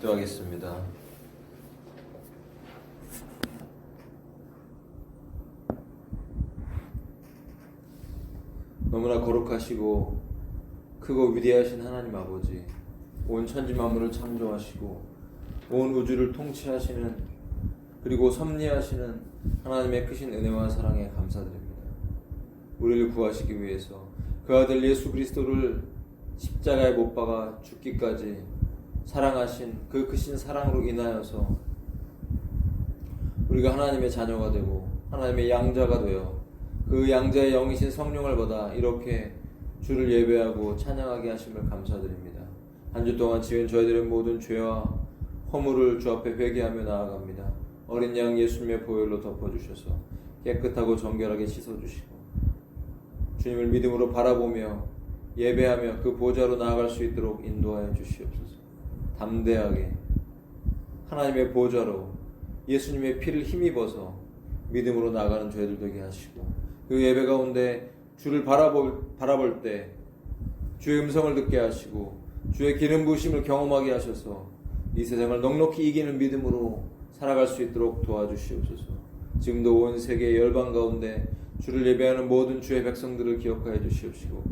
기도하겠습니다. 너무나 거룩하시고 크고 위대하신 하나님 아버지, 온 천지 만물을 창조하시고 온 우주를 통치하시는, 그리고 섭리하시는 하나님의 크신 은혜와 사랑에 감사드립니다. 우리를 구하시기 위해서 그 아들 예수 그리스도를 십자가에 못 박아 죽기까지 사랑하신 그 크신 사랑으로 인하여서 우리가 하나님의 자녀가 되고 하나님의 양자가 되어 그 양자의 영이신 성령을 받아 이렇게 주를 예배하고 찬양하게 하심을 감사드립니다. 한 주 동안 지은 저희들의 모든 죄와 허물을 주 앞에 회개하며 나아갑니다. 어린 양 예수님의 보혈로 덮어주셔서 깨끗하고 정결하게 씻어주시고 주님을 믿음으로 바라보며 예배하며 그 보좌로 나아갈 수 있도록 인도하여 주시옵소서. 담대하게 하나님의 보좌로 예수님의 피를 힘입어서 믿음으로 나아가는 저희들 되게 하시고, 그 예배 가운데 주를 바라볼 때 주의 음성을 듣게 하시고 주의 기름 부으심을 경험하게 하셔서 이 세상을 넉넉히 이기는 믿음으로 살아갈 수 있도록 도와주시옵소서. 지금도 온 세계 열방 가운데 주를 예배하는 모든 주의 백성들을 기억하여 주시옵시고,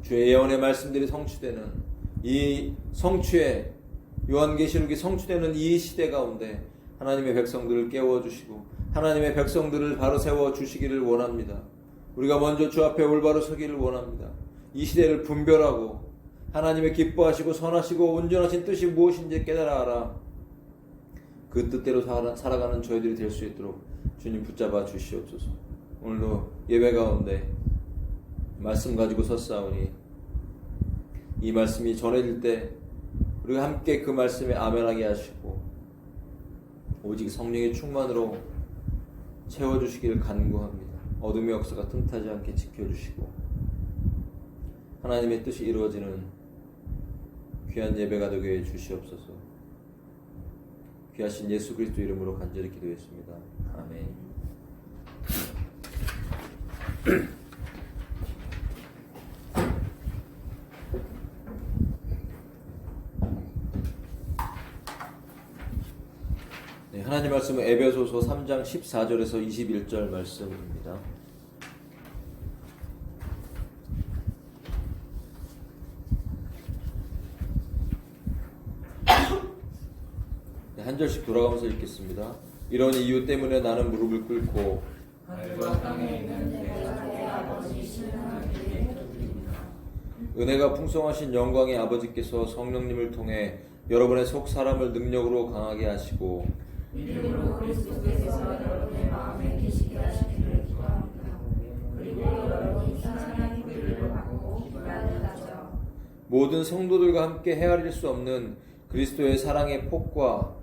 주의 예언의 말씀들이 성취되는 이 성취의 요한계시록이 성취되는 이 시대 가운데 하나님의 백성들을 깨워주시고 하나님의 백성들을 바로 세워주시기를 원합니다. 우리가 먼저 주 앞에 올바로 서기를 원합니다. 이 시대를 분별하고 하나님의 기뻐하시고 선하시고 온전하신 뜻이 무엇인지 깨달아 알아 그 뜻대로 살아가는 저희들이 될 수 있도록 주님 붙잡아 주시옵소서. 오늘도 예배 가운데 말씀 가지고 섰사오니 이 말씀이 전해질 때 우리가 함께 그 말씀에 아멘하게 하시고 오직 성령의 충만으로 채워주시기를 간구합니다. 어둠의 역사가 틈타지 않게 지켜주시고 하나님의 뜻이 이루어지는 귀한 예배가 되게 해 주시옵소서. 귀하신 예수 그리스도 이름으로 간절히 기도했습니다. 아멘. 네, 하나님 말씀은 에베소서 3장 14절에서 21절 말씀입니다. 네, 한 절씩 돌아가면서 읽겠습니다. 이런 이유 때문에 나는 무릎을 꿇고 하늘과 땅에 있는 내 아버지 하나님께 드립니다. 은혜가 풍성하신 영광의 아버지께서 성령님을 통해 여러분의 속 사람을 능력으로 강하게 하시고 믿음으로 그리스도께서 여러분의 마음에 계시게 하시기를 기도합니다. 그리고 여러분이 하나님의 의를 받고 기뻐하는 하죠. 모든 성도들과 함께 헤아릴 수 없는 그리스도의 사랑의 폭과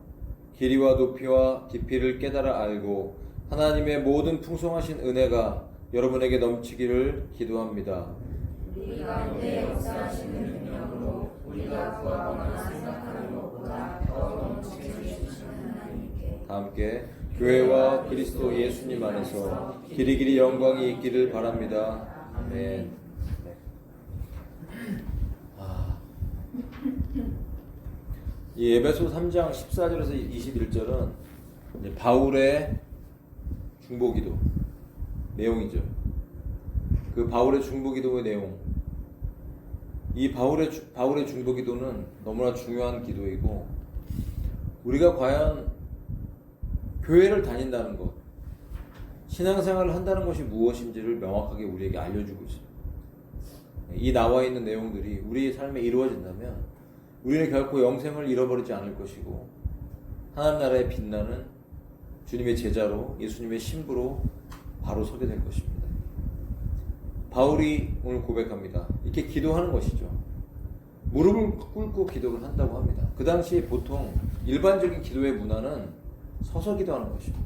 길이와 높이와 깊이를 깨달아 알고 하나님의 모든 풍성하신 은혜가 여러분에게 넘치기를 기도합니다. 우리 가운데 역사하시는 능력으로 우리가 구하거나 생각하는 것보다 더 넘치게 해주시는 하나님께 다 함께 교회와 그리스도 예수님 안에서 길이길이 영광이 있기를 바랍니다. 아멘. 이 에베소 3장 14절에서 21절은 바울의 중보기도 내용이죠. 그 바울의 중보기도의 내용, 이 바울의 중보기도는 너무나 중요한 기도이고, 우리가 과연 교회를 다닌다는 것, 신앙생활을 한다는 것이 무엇인지를 명확하게 우리에게 알려주고 있습니다. 이 나와 있는 내용들이 우리의 삶에 이루어진다면 우리는 결코 영생을 잃어버리지 않을 것이고 하나님 나라에 빛나는 주님의 제자로 예수님의 신부로 바로 서게 될 것입니다. 바울이 오늘 고백합니다. 이렇게 기도하는 것이죠. 무릎을 꿇고 기도를 한다고 합니다. 그 당시에 보통 일반적인 기도의 문화는 서서 기도하는 것입니다.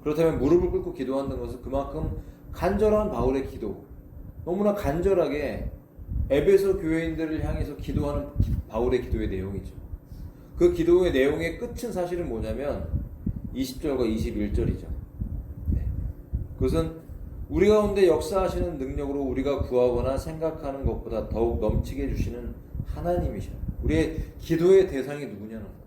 그렇다면 무릎을 꿇고 기도한다는 것은 그만큼 간절한 바울의 기도, 너무나 간절하게 에베소 교회인들을 향해서 기도하는 바울의 기도의 내용이죠. 그 기도의 내용의 끝은 사실은 뭐냐면 20절과 21절이죠. 그것은 우리 가운데 역사하시는 능력으로 우리가 구하거나 생각하는 것보다 더욱 넘치게 해주시는 하나님이셔요. 우리의 기도의 대상이 누구냐는 거예요.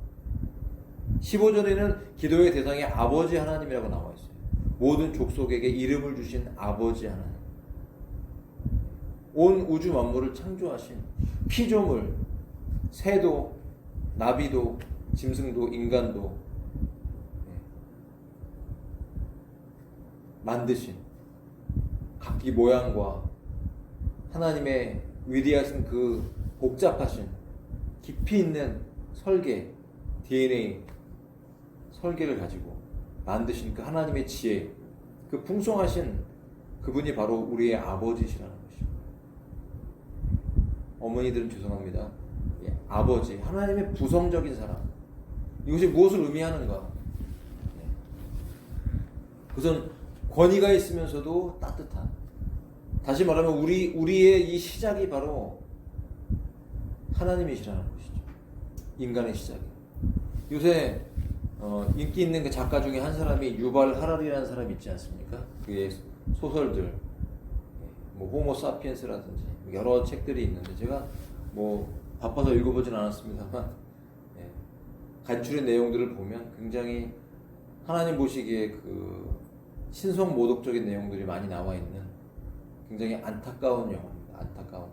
15절에는 기도의 대상이 아버지 하나님이라고 나와 있어요. 모든 족속에게 이름을 주신 아버지 하나님. 온 우주 만물을 창조하신 피조물, 새도, 나비도, 짐승도, 인간도 만드신 각기 모양과 하나님의 위대하신 그 복잡하신 깊이 있는 설계, DNA 설계를 가지고 만드신 그 하나님의 지혜, 그 풍성하신 그분이 바로 우리의 아버지시라는 것입니다. 어머니들은 죄송합니다. 아버지, 하나님의 부성적인 사랑. 이것이 무엇을 의미하는가? 그것은 권위가 있으면서도 따뜻한. 다시 말하면 우리의 이 시작이 바로 하나님이시라는 것이죠. 인간의 시작이. 요새 인기 있는 그 작가 중에 한 사람이 유발 하라리라는 사람이 있지 않습니까? 그의 소설들, 뭐 호모 사피엔스라든지 여러 책들이 있는데 제가 뭐 바빠서 읽어보진 않았습니다만 간추린 내용들을 보면 굉장히 하나님 보시기에 그 신성 모독적인 내용들이 많이 나와 있는 굉장히 안타까운 영화입니다. 안타까운.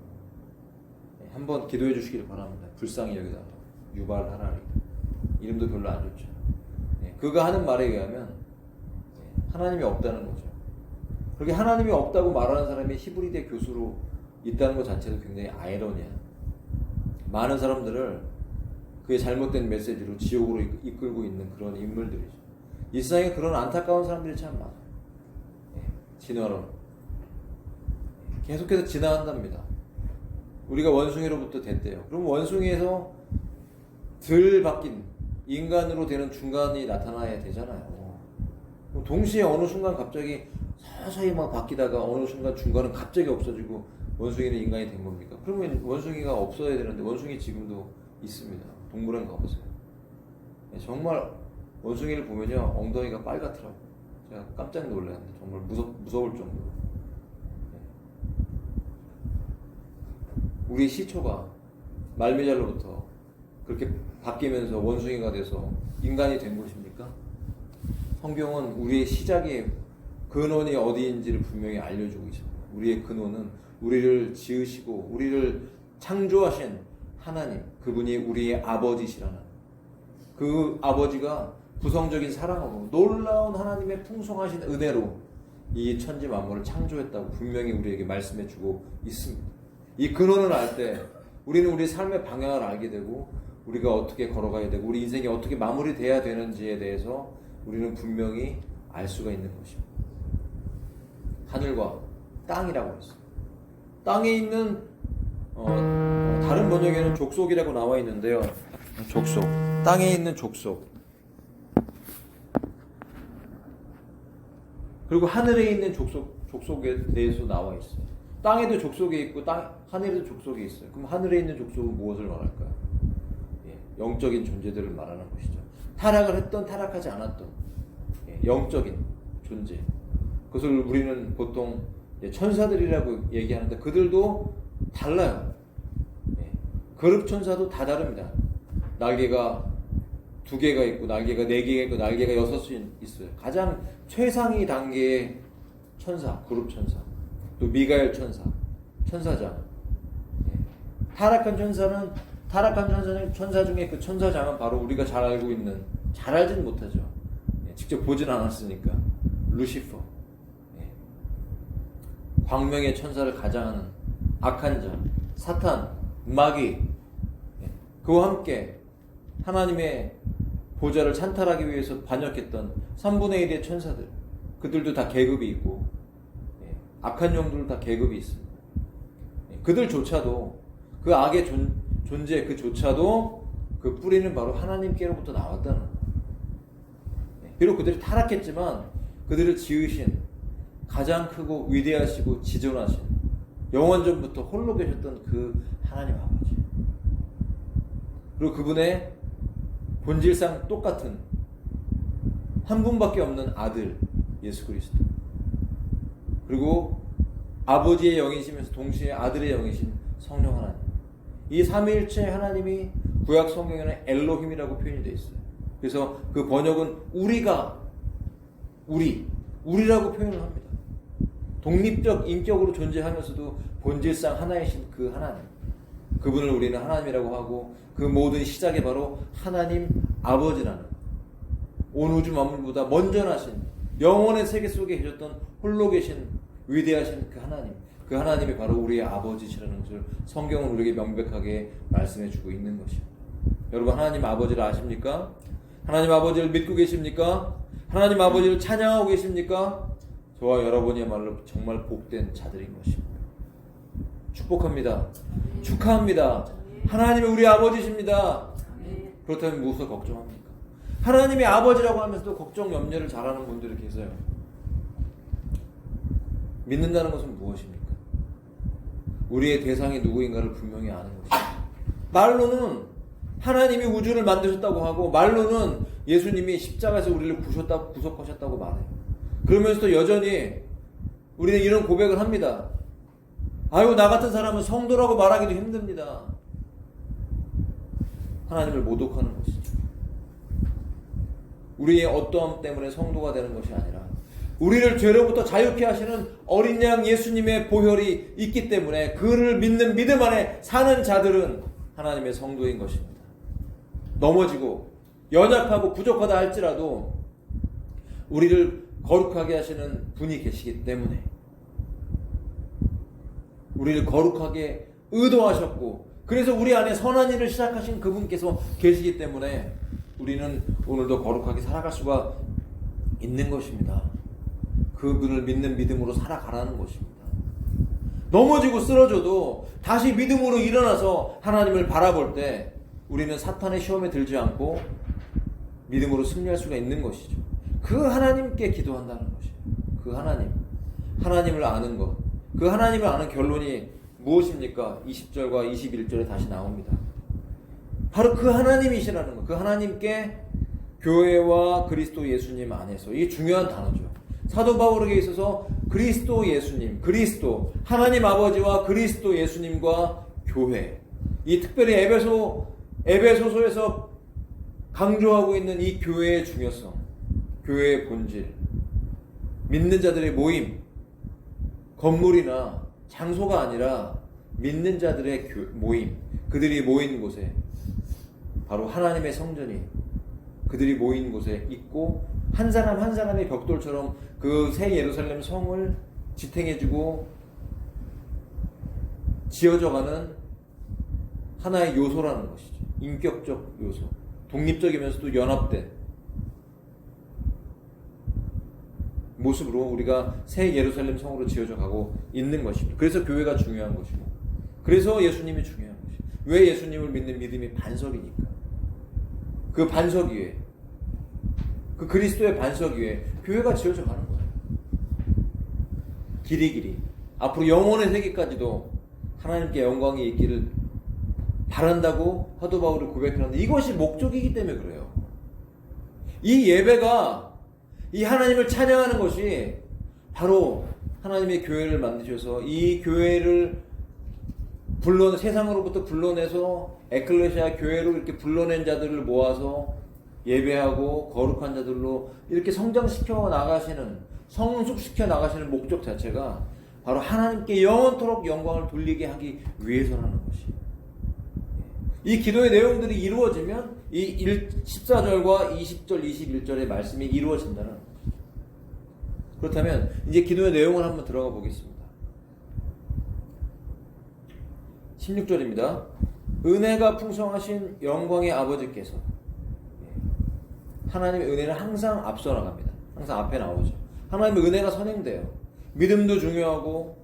한번 기도해 주시기를 바랍니다. 불쌍히 여기다가 유발 하라리. 이름도 별로 안 좋죠. 그가 하는 말에 의하면 하나님이 없다는 거죠. 그렇게 하나님이 없다고 말하는 사람이 히브리대 교수로 있다는 것 자체도 굉장히 아이러니한. 많은 사람들을 그의 잘못된 메시지로 지옥으로 이끌고 있는 그런 인물들이죠. 이 세상에 그런 안타까운 사람들이 참 많아요. 진화론. 계속해서 진화한답니다. 우리가 원숭이로부터 됐대요. 그럼 원숭이에서 덜 바뀐 인간으로 되는 중간이 나타나야 되잖아요. 동시에 어느 순간 갑자기 서서히 막 바뀌다가 어느 순간 중간은 갑자기 없어지고 원숭이는 인간이 된 겁니까? 그러면 원숭이가 없어야 되는데 원숭이 지금도 있습니다. 동물원 가보세요. 정말 원숭이를 보면요 엉덩이가 빨갛더라고요. 제가 깜짝 놀랐는데 정말 무서울 정도로. 우리 시초가 말미잘로부터 그렇게 바뀌면서 원숭이가 돼서 인간이 된 것입니까? 성경은 우리의 시작의 근원이 어디인지를 분명히 알려주고 있습니다. 우리의 근원은 우리를 지으시고 우리를 창조하신 하나님, 그분이 우리의 아버지시라는 그 아버지가 부성적인 사랑으로 놀라운 하나님의 풍성하신 은혜로 이 천지 만물을 창조했다고 분명히 우리에게 말씀해 주고 있습니다. 이 근원을 알 때 우리는 우리 삶의 방향을 알게 되고 우리가 어떻게 걸어가야 되고 우리 인생이 어떻게 마무리돼야 되는지에 대해서 우리는 분명히 알 수가 있는 것입니다. 하늘과 땅이라고 했어요. 땅에 있는 다른 번역에는 족속이라고 나와 있는데요. 족속. 땅에 있는 족속. 그리고 하늘에 있는 족속에 대해서 나와 있어요. 땅에도 족속이 있고 하늘에도 족속이 있어요. 그럼 하늘에 있는 족속은 무엇을 말할까요? 영적인 존재들을 말하는 것이죠. 타락을 했던 타락하지 않았던 영적인 존재. 그것을 우리는 보통 천사들이라고 얘기하는데 그들도 달라요. 그룹 천사도 다 다릅니다. 날개가 2개가 있고 날개가 4개가 있고 날개가 6이 있어요. 가장 최상위 단계의 천사, 그룹 천사. 또 미가엘 천사, 천사장. 타락한 천사 중에 그 천사장은 바로 우리가 잘 알고 있는, 잘 알지는 못하죠. 직접 보진 않았으니까. 루시퍼. 광명의 천사를 가장하는 악한 자, 사탄, 마귀. 그와 함께 하나님의 보좌를 찬탈하기 위해서 반역했던 3분의 1의 천사들. 그들도 다 계급이 있고 악한 영들도 다 계급이 있습니다. 그들조차도 그 악의 존재 그조차도 그 뿌리는 바로 하나님께로부터 나왔다는 거예요. 비록 그들이 타락했지만 그들을 지으신 가장 크고 위대하시고 지존하신 영원전부터 홀로 계셨던 그 하나님 아버지, 그리고 그분의 본질상 똑같은 한 분밖에 없는 아들 예수 그리스도, 그리고 아버지의 영이시면서 동시에 아들의 영이신 성령 하나님, 이 삼위일체 하나님이 구약 성경에는 엘로힘이라고 표현이 되어 있어요. 그래서 그 번역은 우리라고 표현을 합니다. 독립적 인격으로 존재하면서도 본질상 하나이신 그 하나님, 그분을 우리는 하나님이라고 하고, 그 모든 시작이 바로 하나님 아버지라는, 온 우주 만물보다 먼저 나신 영원의 세계 속에 계셨던 홀로 계신 위대하신 그 하나님, 그 하나님이 바로 우리의 아버지시라는 것을 성경은 우리에게 명백하게 말씀해 주고 있는 것입니다. 여러분, 하나님 아버지를 아십니까? 하나님 아버지를 믿고 계십니까? 하나님 아버지를 찬양하고 계십니까? 저와 여러분이야말로 정말 복된 자들인 것입니다. 축복합니다. 축하합니다. 하나님이 우리 아버지십니다. 그렇다면 무엇을 걱정합니까? 하나님이 아버지라고 하면서도 걱정 염려를 잘하는 분들이 계세요. 믿는다는 것은 무엇입니까? 우리의 대상이 누구인가를 분명히 아는 것입니다. 말로는 하나님이 우주를 만드셨다고 하고, 말로는 예수님이 십자가에서 우리를 구속하셨다고 말해요. 그러면서도 여전히 우리는 이런 고백을 합니다. 아유, 나 같은 사람은 성도라고 말하기도 힘듭니다. 하나님을 모독하는 것이죠. 우리의 어떠함 때문에 성도가 되는 것이 아니라, 우리를 죄로부터 자유케 하시는 어린 양 예수님의 보혈이 있기 때문에 그를 믿는 믿음 안에 사는 자들은 하나님의 성도인 것입니다. 넘어지고 연약하고 부족하다 할지라도 우리를 거룩하게 하시는 분이 계시기 때문에, 우리를 거룩하게 의도하셨고, 그래서 우리 안에 선한 일을 시작하신 그분께서 계시기 때문에 우리는 오늘도 거룩하게 살아갈 수가 있는 것입니다. 그분을 믿는 믿음으로 살아가라는 것입니다. 넘어지고 쓰러져도 다시 믿음으로 일어나서 하나님을 바라볼 때 우리는 사탄의 시험에 들지 않고 믿음으로 승리할 수가 있는 것이죠. 그 하나님께 기도한다는 것이에요. 그 하나님을 아는 것, 그 하나님을 아는 결론이 무엇입니까? 20절과 21절에 다시 나옵니다. 바로 그 하나님이시라는 것, 그 하나님께 교회와 그리스도 예수님 안에서, 이게 중요한 단어죠. 사도 바울에게 있어서 그리스도 예수님, 그리스도 하나님 아버지와 그리스도 예수님과 교회, 이 특별히 에베소서에서 강조하고 있는 이 교회의 중요성, 교회의 본질, 믿는 자들의 모임, 건물이나 장소가 아니라 믿는 자들의 모임, 그들이 모인 곳에, 바로 하나님의 성전이 그들이 모인 곳에 있고, 한 사람 한 사람의 벽돌처럼 그 새 예루살렘 성을 지탱해주고 지어져가는 하나의 요소라는 것이죠. 인격적 요소, 독립적이면서도 연합된 모습으로 우리가 새 예루살렘 성으로 지어져 가고 있는 것입니다. 그래서 교회가 중요한 것이고, 그래서 예수님이 중요한 것이고, 왜 예수님을 믿는 믿음이 반석이니까, 그 반석 위에, 그 그리스도의 반석 위에 교회가 지어져 가는 거예요. 길이 앞으로 영원의 세계까지도 하나님께 영광이 있기를 바란다고 사도 바울이 고백하는데, 이것이 목적이기 때문에 그래요. 이 예배가, 이 하나님을 찬양하는 것이 바로 하나님의 교회를 만드셔서 이 교회를 세상으로부터 불러내서 에클레시아 교회로 이렇게 불러낸 자들을 모아서 예배하고 거룩한 자들로 이렇게 성장시켜 나가시는, 성숙시켜 나가시는 목적 자체가 바로 하나님께 영원토록 영광을 돌리게 하기 위해서라는 것이에요. 이 기도의 내용들이 이루어지면 이 14절과 20절, 21절의 말씀이 이루어진다는 거죠. 그렇다면 이제 기도의 내용을 한번 들어가 보겠습니다. 16절입니다. 은혜가 풍성하신 영광의 아버지께서, 하나님의 은혜는 항상 앞서 나갑니다. 항상 앞에 나오죠. 하나님의 은혜가 선행돼요. 믿음도 중요하고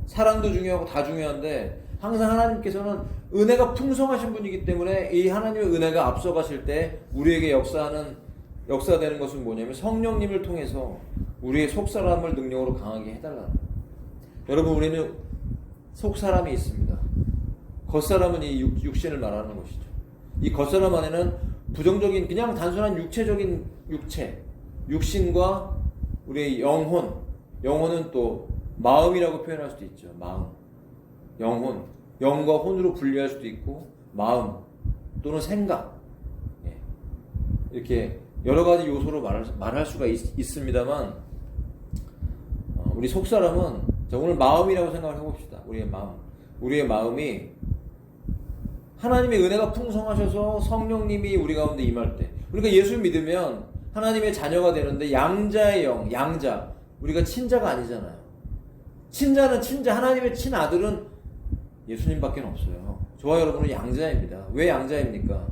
사랑도 중요하고 다 중요한데, 항상 하나님께서는 은혜가 풍성하신 분이기 때문에 이 하나님의 은혜가 앞서가실 때 우리에게 역사되는 것은 뭐냐면, 성령님을 통해서 우리의 속사람을 능력으로 강하게 해달라는 거예요. 여러분, 우리는 속사람이 있습니다. 겉사람은 이 육신을 말하는 것이죠. 이 겉사람 안에는 부정적인, 그냥 단순한 육체적인 육신과 우리의 영혼은 또 마음이라고 표현할 수도 있죠. 마음. 영혼, 영과 혼으로 분리할 수도 있고 마음 또는 생각, 예. 이렇게 여러 가지 요소로 말할 수가 있습니다만 우리 속사람은 오늘 마음이라고 생각을 해봅시다. 우리의 마음이 하나님의 은혜가 풍성하셔서 성령님이 우리 가운데 임할 때, 우리가 예수를 믿으면 하나님의 자녀가 되는데 양자의 영, 양자, 우리가 친자가 아니잖아요. 친자는 친자, 하나님의 친아들은 예수님밖에 없어요. 저와 여러분은 양자입니다. 왜 양자입니까?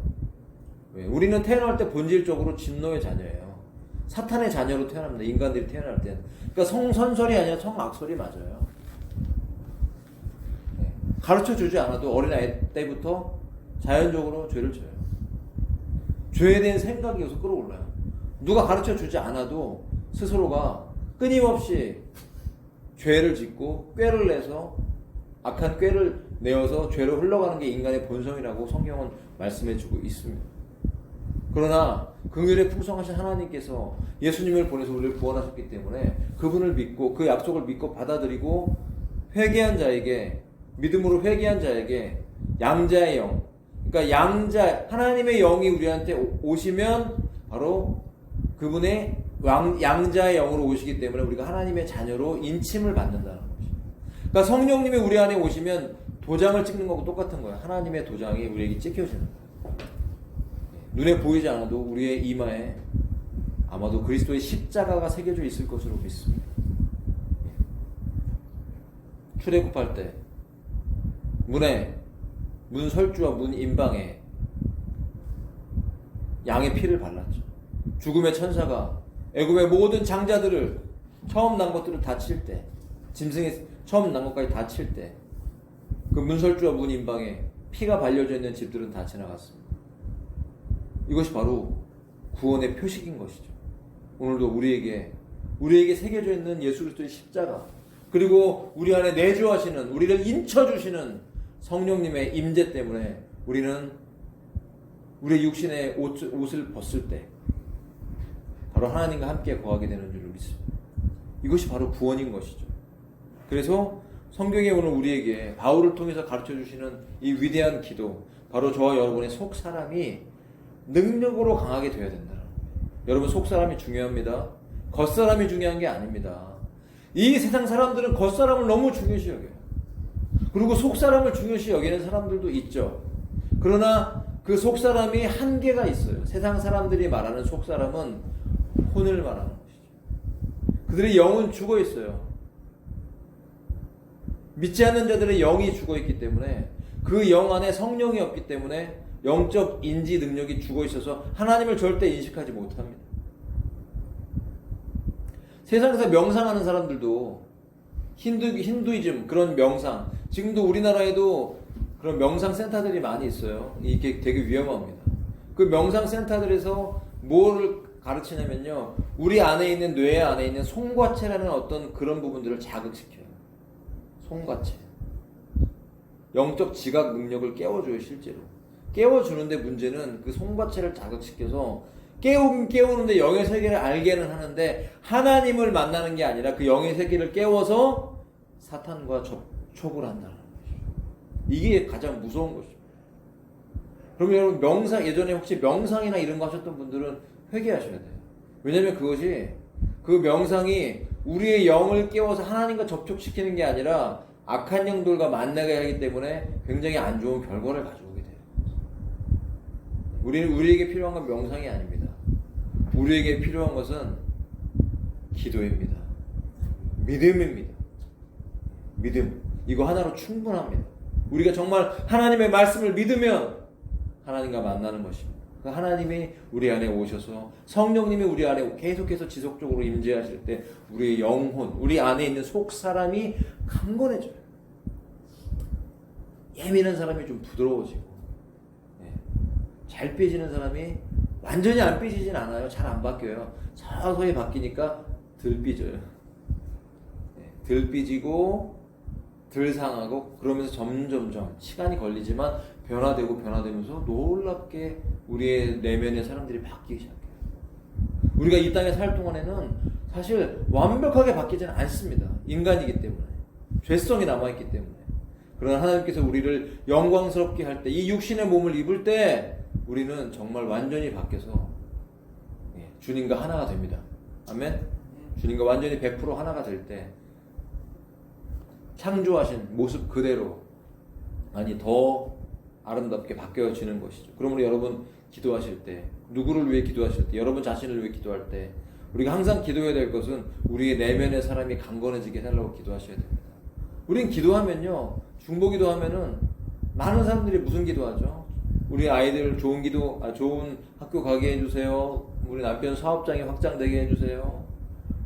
왜? 우리는 태어날 때 본질적으로 진노의 자녀예요. 사탄의 자녀로 태어납니다. 인간들이 태어날 때는. 그러니까 성선설이 아니라 성악설이 맞아요. 가르쳐 주지 않아도 어린아이 때부터 자연적으로 죄를 져요. 죄에 대한 생각이 여기서 끌어올라요. 누가 가르쳐 주지 않아도 스스로가 끊임없이 죄를 짓고 꾀를 내서 악한 꾀를 내어서 죄로 흘러가는 게 인간의 본성이라고 성경은 말씀해 주고 있습니다. 그러나 긍휼에 풍성하신 하나님께서 예수님을 보내서 우리를 구원하셨기 때문에 그분을 믿고 그 약속을 믿고 받아들이고 회개한 자에게, 믿음으로 회개한 자에게 양자의 영, 그러니까 양자, 하나님의 영이 우리한테 오시면 바로 그분의 양자의 영으로 오시기 때문에 우리가 하나님의 자녀로 인침을 받는다는 것이죠. 그러니까 성령님이 우리 안에 오시면 도장을 찍는 거하고 똑같은 거예요. 하나님의 도장이 우리에게 찍혀지는 거예요. 눈에 보이지 않아도 우리의 이마에 아마도 그리스도의 십자가가 새겨져 있을 것으로 믿습니다. 출애굽할 때 문 설주와 문 임방에 양의 피를 발랐죠. 죽음의 천사가 애굽의 모든 장자들을, 처음 난 것들을 다 칠 때, 짐승의 처음 난 것까지 다 칠 때 그 문설주와 문 임방에 피가 발려져 있는 집들은 다 지나갔습니다. 이것이 바로 구원의 표식인 것이죠. 오늘도 우리에게 새겨져 있는 예수 그리스도의 십자가, 그리고 우리 안에 내주하시는, 우리를 인쳐주시는 성령님의 임재 때문에 우리는 우리의 육신의 옷을 벗을 때 바로 하나님과 함께 거하게 되는 줄을 믿습니다. 이것이 바로 구원인 것이죠. 그래서 성경에 오늘 우리에게 바울을 통해서 가르쳐 주시는 이 위대한 기도, 바로 저와 여러분의 속 사람이 능력으로 강하게 되어야 된다는 거예요. 여러분, 속 사람이 중요합니다. 겉 사람이 중요한 게 아닙니다. 이 세상 사람들은 겉 사람을 너무 중요시 여겨요. 그리고 속 사람을 중요시 여기는 사람들도 있죠. 그러나 그 속 사람이 한계가 있어요. 세상 사람들이 말하는 속 사람은 혼을 말하는 것이죠. 그들의 영은 죽어 있어요. 믿지 않는 자들의 영이 죽어 있기 때문에, 그 영 안에 성령이 없기 때문에 영적 인지 능력이 죽어 있어서 하나님을 절대 인식하지 못합니다. 세상에서 명상하는 사람들도 힌두이즘, 그런 명상, 지금도 우리나라에도 그런 명상 센터들이 많이 있어요. 이게 되게 위험합니다. 그 명상 센터들에서 뭐를 가르치냐면요, 우리 안에 있는, 뇌 안에 있는 송과체라는 어떤 그런 부분들을 자극시켜요. 송과체. 영적 지각 능력을 깨워줘요. 실제로 깨워주는데, 문제는 그 송과체를 자극시켜서 깨우는데 영의 세계를 알게는 하는데, 하나님을 만나는 게 아니라 그 영의 세계를 깨워서 사탄과 접촉을 한다는 거죠. 이게 가장 무서운 것이죠. 그럼 여러분, 명상, 예전에 혹시 명상이나 이런 거 하셨던 분들은 회개하셔야 돼요. 왜냐면 그 명상이 우리의 영을 깨워서 하나님과 접촉시키는 게 아니라 악한 영들과 만나게 하기 때문에 굉장히 안 좋은 결과를 가져오게 돼요. 우리에게 필요한 건 명상이 아닙니다. 우리에게 필요한 것은 기도입니다. 믿음입니다. 믿음. 이거 하나로 충분합니다. 우리가 정말 하나님의 말씀을 믿으면 하나님과 만나는 것입니다. 그 하나님이 우리 안에 오셔서, 성령님이 우리 안에 계속해서 지속적으로 임재하실 때 우리의 영혼, 우리 안에 있는 속 사람이 강건해져요. 예민한 사람이 좀 부드러워지고, 잘 삐지는 사람이 완전히 안 삐지진 않아요. 잘 안 바뀌어요. 서서히 바뀌니까 덜 삐져요. 덜 삐지고 덜 상하고, 그러면서 점점점 시간이 걸리지만 변화되면서 놀랍게 우리의 내면의 사람들이 바뀌기 시작해요. 우리가 이 땅에 살 동안에는 사실 완벽하게 바뀌지는 않습니다. 인간이기 때문에, 죄성이 남아있기 때문에. 그러나 하나님께서 우리를 영광스럽게 할 때, 이 육신의 몸을 입을 때 우리는 정말 완전히 바뀌어서 주님과 하나가 됩니다. 아멘. 주님과 완전히 100% 하나가 될 때 창조하신 모습 그대로 더 아름답게 바뀌어지는 것이죠. 그러므로 여러분 기도하실 때, 누구를 위해 기도하실 때, 여러분 자신을 위해 기도할 때 우리가 항상 기도해야 될 것은 우리의 내면의 사람이 강건해지게 해달라고 기도하셔야 됩니다. 우린 기도하면요, 중보기도 하면은 많은 사람들이 무슨 기도하죠? 우리 아이들 좋은 학교 가게 해주세요. 우리 남편 사업장이 확장되게 해주세요.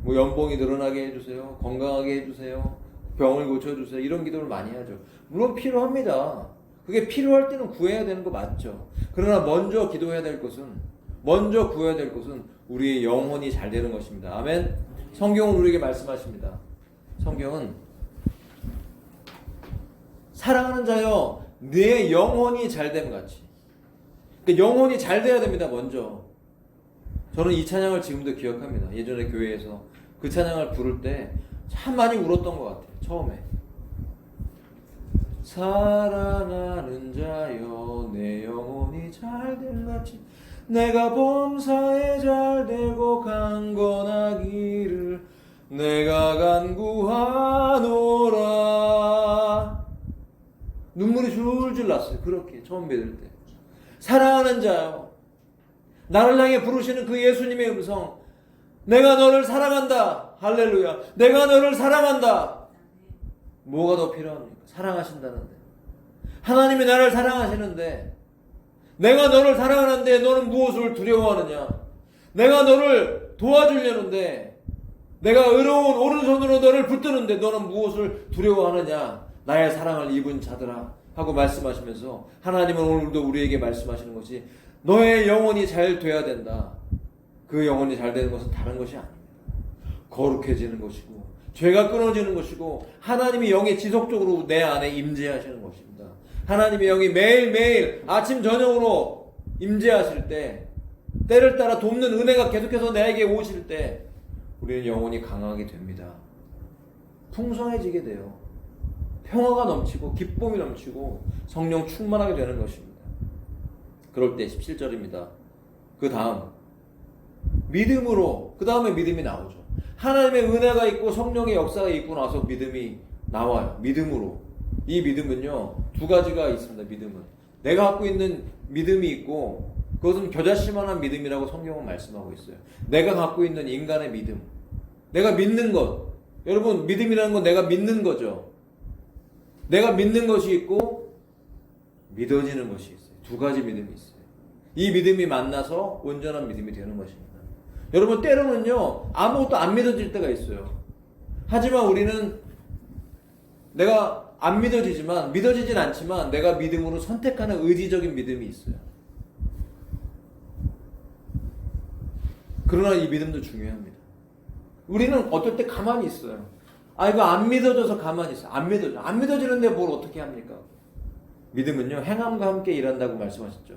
뭐 연봉이 늘어나게 해주세요. 건강하게 해주세요. 병을 고쳐주세요. 이런 기도를 많이 하죠. 물론 필요합니다. 그게 필요할 때는 구해야 되는 거 맞죠. 그러나 먼저 구해야 될 것은 우리의 영혼이 잘 되는 것입니다. 아멘. 성경은 우리에게 말씀하십니다. 성경은 사랑하는 자여 내 영혼이 잘됨 같이. 그러니까 영혼이 잘 돼야 됩니다. 먼저. 저는 이 찬양을 지금도 기억합니다. 예전에 교회에서 그 찬양을 부를 때 참 많이 울었던 것 같아요. 처음에. 사랑하는 자여 내 영혼이 잘됨 같이 내가 범사에 잘되고 강건하기를 내가 간구하노라. 눈물이 줄줄 났어요. 그렇게 처음 믿을 때. 사랑하는 자여, 나를 향해 부르시는 그 예수님의 음성, 내가 너를 사랑한다. 할렐루야. 내가 너를 사랑한다. 뭐가 더 필요합니까? 사랑하신다는데. 하나님이 나를 사랑하시는데, 내가 너를 사랑하는데 너는 무엇을 두려워하느냐? 내가 너를 도와주려는데, 내가 의로운 오른손으로 너를 붙드는데 너는 무엇을 두려워하느냐? 나의 사랑을 입은 자들아 하고 말씀하시면서 하나님은 오늘도 우리에게 말씀하시는 것이 너의 영혼이 잘 돼야 된다. 그 영혼이 잘 되는 것은 다른 것이 아닙니다. 거룩해지는 것이고 죄가 끊어지는 것이고 하나님의 영이 지속적으로 내 안에 임재하시는 것입니다. 하나님의 영이 매일매일 아침 저녁으로 임재하실 때, 때를 따라 돕는 은혜가 계속해서 나에게 오실 때 우리는 영혼이 강하게 됩니다. 풍성해지게 돼요. 평화가 넘치고 기쁨이 넘치고 성령 충만하게 되는 것입니다. 그럴 때 17절입니다. 그 다음 믿음으로, 그 다음에 믿음이 나오죠. 하나님의 은혜가 있고 성령의 역사가 있고 나서 믿음이 나와요. 믿음으로. 이 믿음은요, 두 가지가 있습니다. 믿음은 내가 갖고 있는 믿음이 있고, 그것은 겨자씨만한 믿음이라고 성경은 말씀하고 있어요. 내가 갖고 있는 인간의 믿음, 내가 믿는 것. 여러분, 믿음이라는 건 내가 믿는 거죠. 내가 믿는 것이 있고 믿어지는 것이 있어요. 두 가지 믿음이 있어요. 이 믿음이 만나서 온전한 믿음이 되는 것입니다. 여러분, 때로는요 아무것도 안 믿어질 때가 있어요. 하지만 우리는 내가 안 믿어지지만, 믿어지진 않지만 내가 믿음으로 선택하는 의지적인 믿음이 있어요. 그러나 이 믿음도 중요합니다. 우리는 어떨 때 가만히 있어요. 이거 안 믿어져서 가만히 있어요. 안 믿어지는데 뭘 어떻게 합니까? 믿음은요 행함과 함께 일한다고 말씀하셨죠.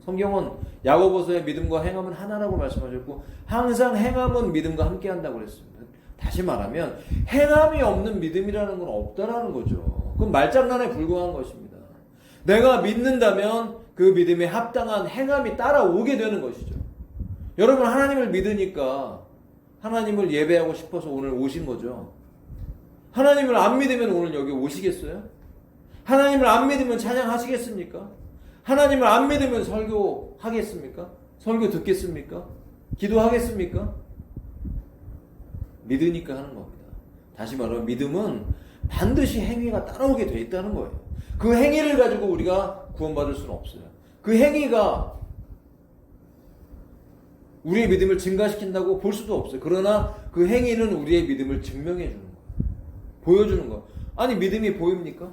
성경은 야고보서의 믿음과 행함은 하나라고 말씀하셨고, 항상 행함은 믿음과 함께 한다고 그랬습니다. 다시 말하면 행함이 없는 믿음이라는 건 없다라는 거죠. 그건 말장난에 불과한 것입니다. 내가 믿는다면 그 믿음에 합당한 행함이 따라오게 되는 것이죠. 여러분, 하나님을 믿으니까 하나님을 예배하고 싶어서 오늘 오신 거죠. 하나님을 안 믿으면 오늘 여기 오시겠어요? 하나님을 안 믿으면 찬양하시겠습니까? 하나님을 안 믿으면 설교하겠습니까? 설교 듣겠습니까? 기도하겠습니까? 믿으니까 하는 겁니다. 다시 말하면 믿음은 반드시 행위가 따라오게 돼 있다는 거예요. 그 행위를 가지고 우리가 구원받을 수는 없어요. 그 행위가 우리의 믿음을 증가시킨다고 볼 수도 없어요. 그러나 그 행위는 우리의 믿음을 증명해 주는 거예요. 보여주는 거예요. 아니, 믿음이 보입니까?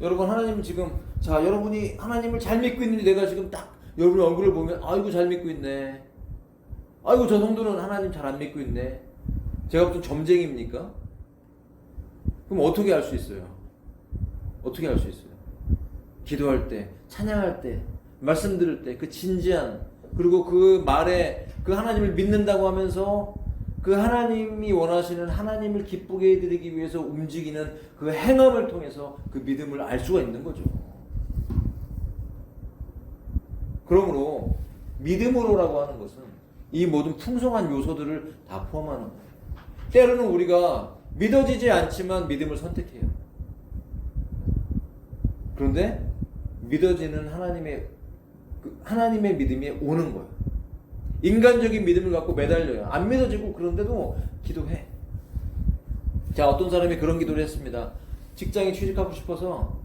여러분, 하나님 지금, 여러분이 하나님을 잘 믿고 있는지 내가 지금 딱 여러분 얼굴을 보면, 아이고 잘 믿고 있네, 아이고 저 성도는 하나님 잘 안 믿고 있네, 제가 무슨 점쟁입니까? 그럼 어떻게 알 수 있어요? 어떻게 알 수 있어요? 기도할 때, 찬양할 때, 말씀 들을 때 그 진지한, 그리고 그 말에 그 하나님을 믿는다고 하면서 그 그 하나님이 원하시는 하나님을 기쁘게 해드리기 위해서 움직이는 그 행함을 통해서 그 믿음을 알 수가 있는 거죠. 그러므로 믿음으로라고 하는 것은 이 모든 풍성한 요소들을 다 포함하는 거예요. 때로는 우리가 믿어지지 않지만 믿음을 선택해요. 그런데 믿어지는 하나님의 믿음이 오는 거예요. 인간적인 믿음을 갖고 매달려요. 안 믿어지고 그런데도 기도해. 자, 어떤 사람이 그런 기도를 했습니다. 직장에 취직하고 싶어서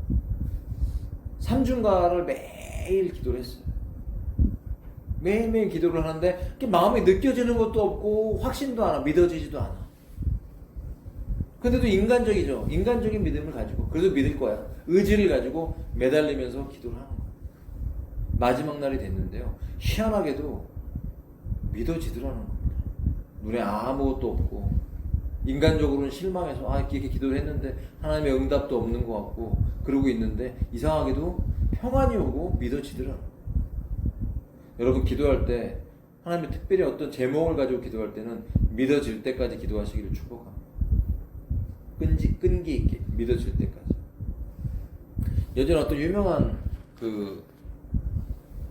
삼중가를 매일 기도를 했어요. 매일매일 기도를 하는데 마음에 느껴지는 것도 없고 확신도 않아, 믿어지지도 않아. 근데도 인간적이죠. 인간적인 믿음을 가지고 그래도 믿을 거야. 의지를 가지고 매달리면서 기도를 하는 거예요. 마지막 날이 됐는데요. 희한하게도 믿어지더라는 겁니다. 눈에 아무것도 없고 인간적으로는 실망해서 이렇게 기도를 했는데 하나님의 응답도 없는 것 같고 그러고 있는데 이상하게도 평안이 오고 믿어지더라는 거예요. 여러분 기도할 때 하나님이 특별히 어떤 제목을 가지고 기도할 때는 믿어질 때까지 기도하시기를 축복합니다. 끈기 있게 믿어질 때까지. 예전에 어떤 유명한 그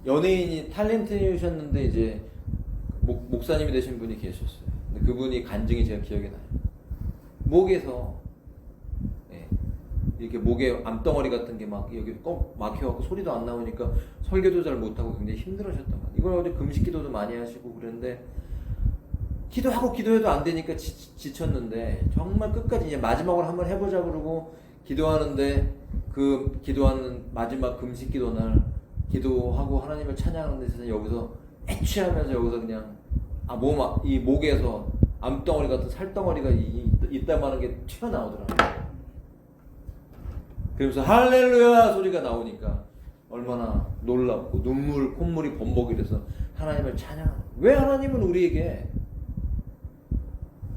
연예인이 탤런트이셨는데 이제 목사님이 되신 분이 계셨어요. 근데 그분이 간증이 제가 기억에 나요. 목에서 이렇게 목에 암덩어리 같은 게 막 여기 꼭 막혀갖고 소리도 안 나오니까 설교도 잘 못하고 굉장히 힘들어하셨던 것 같아요. 이걸 어제 금식기도도 많이 하시고 그랬는데 기도하고 기도해도 안 되니까 지쳤는데 정말 끝까지 이제 마지막으로 한번 해보자 그러고 기도하는데 그 기도하는 마지막 금식기도 날 기도하고 하나님을 찬양하는 데서 여기서 애취하면서 여기서 그냥 이 목에서 암덩어리 같은 살덩어리가 있다마는 게 튀어나오더라고요. 그러면서 할렐루야 소리가 나오니까 얼마나 놀랍고 콧물이 범벅이 돼서 하나님을 찬양하는. 왜 하나님은 우리에게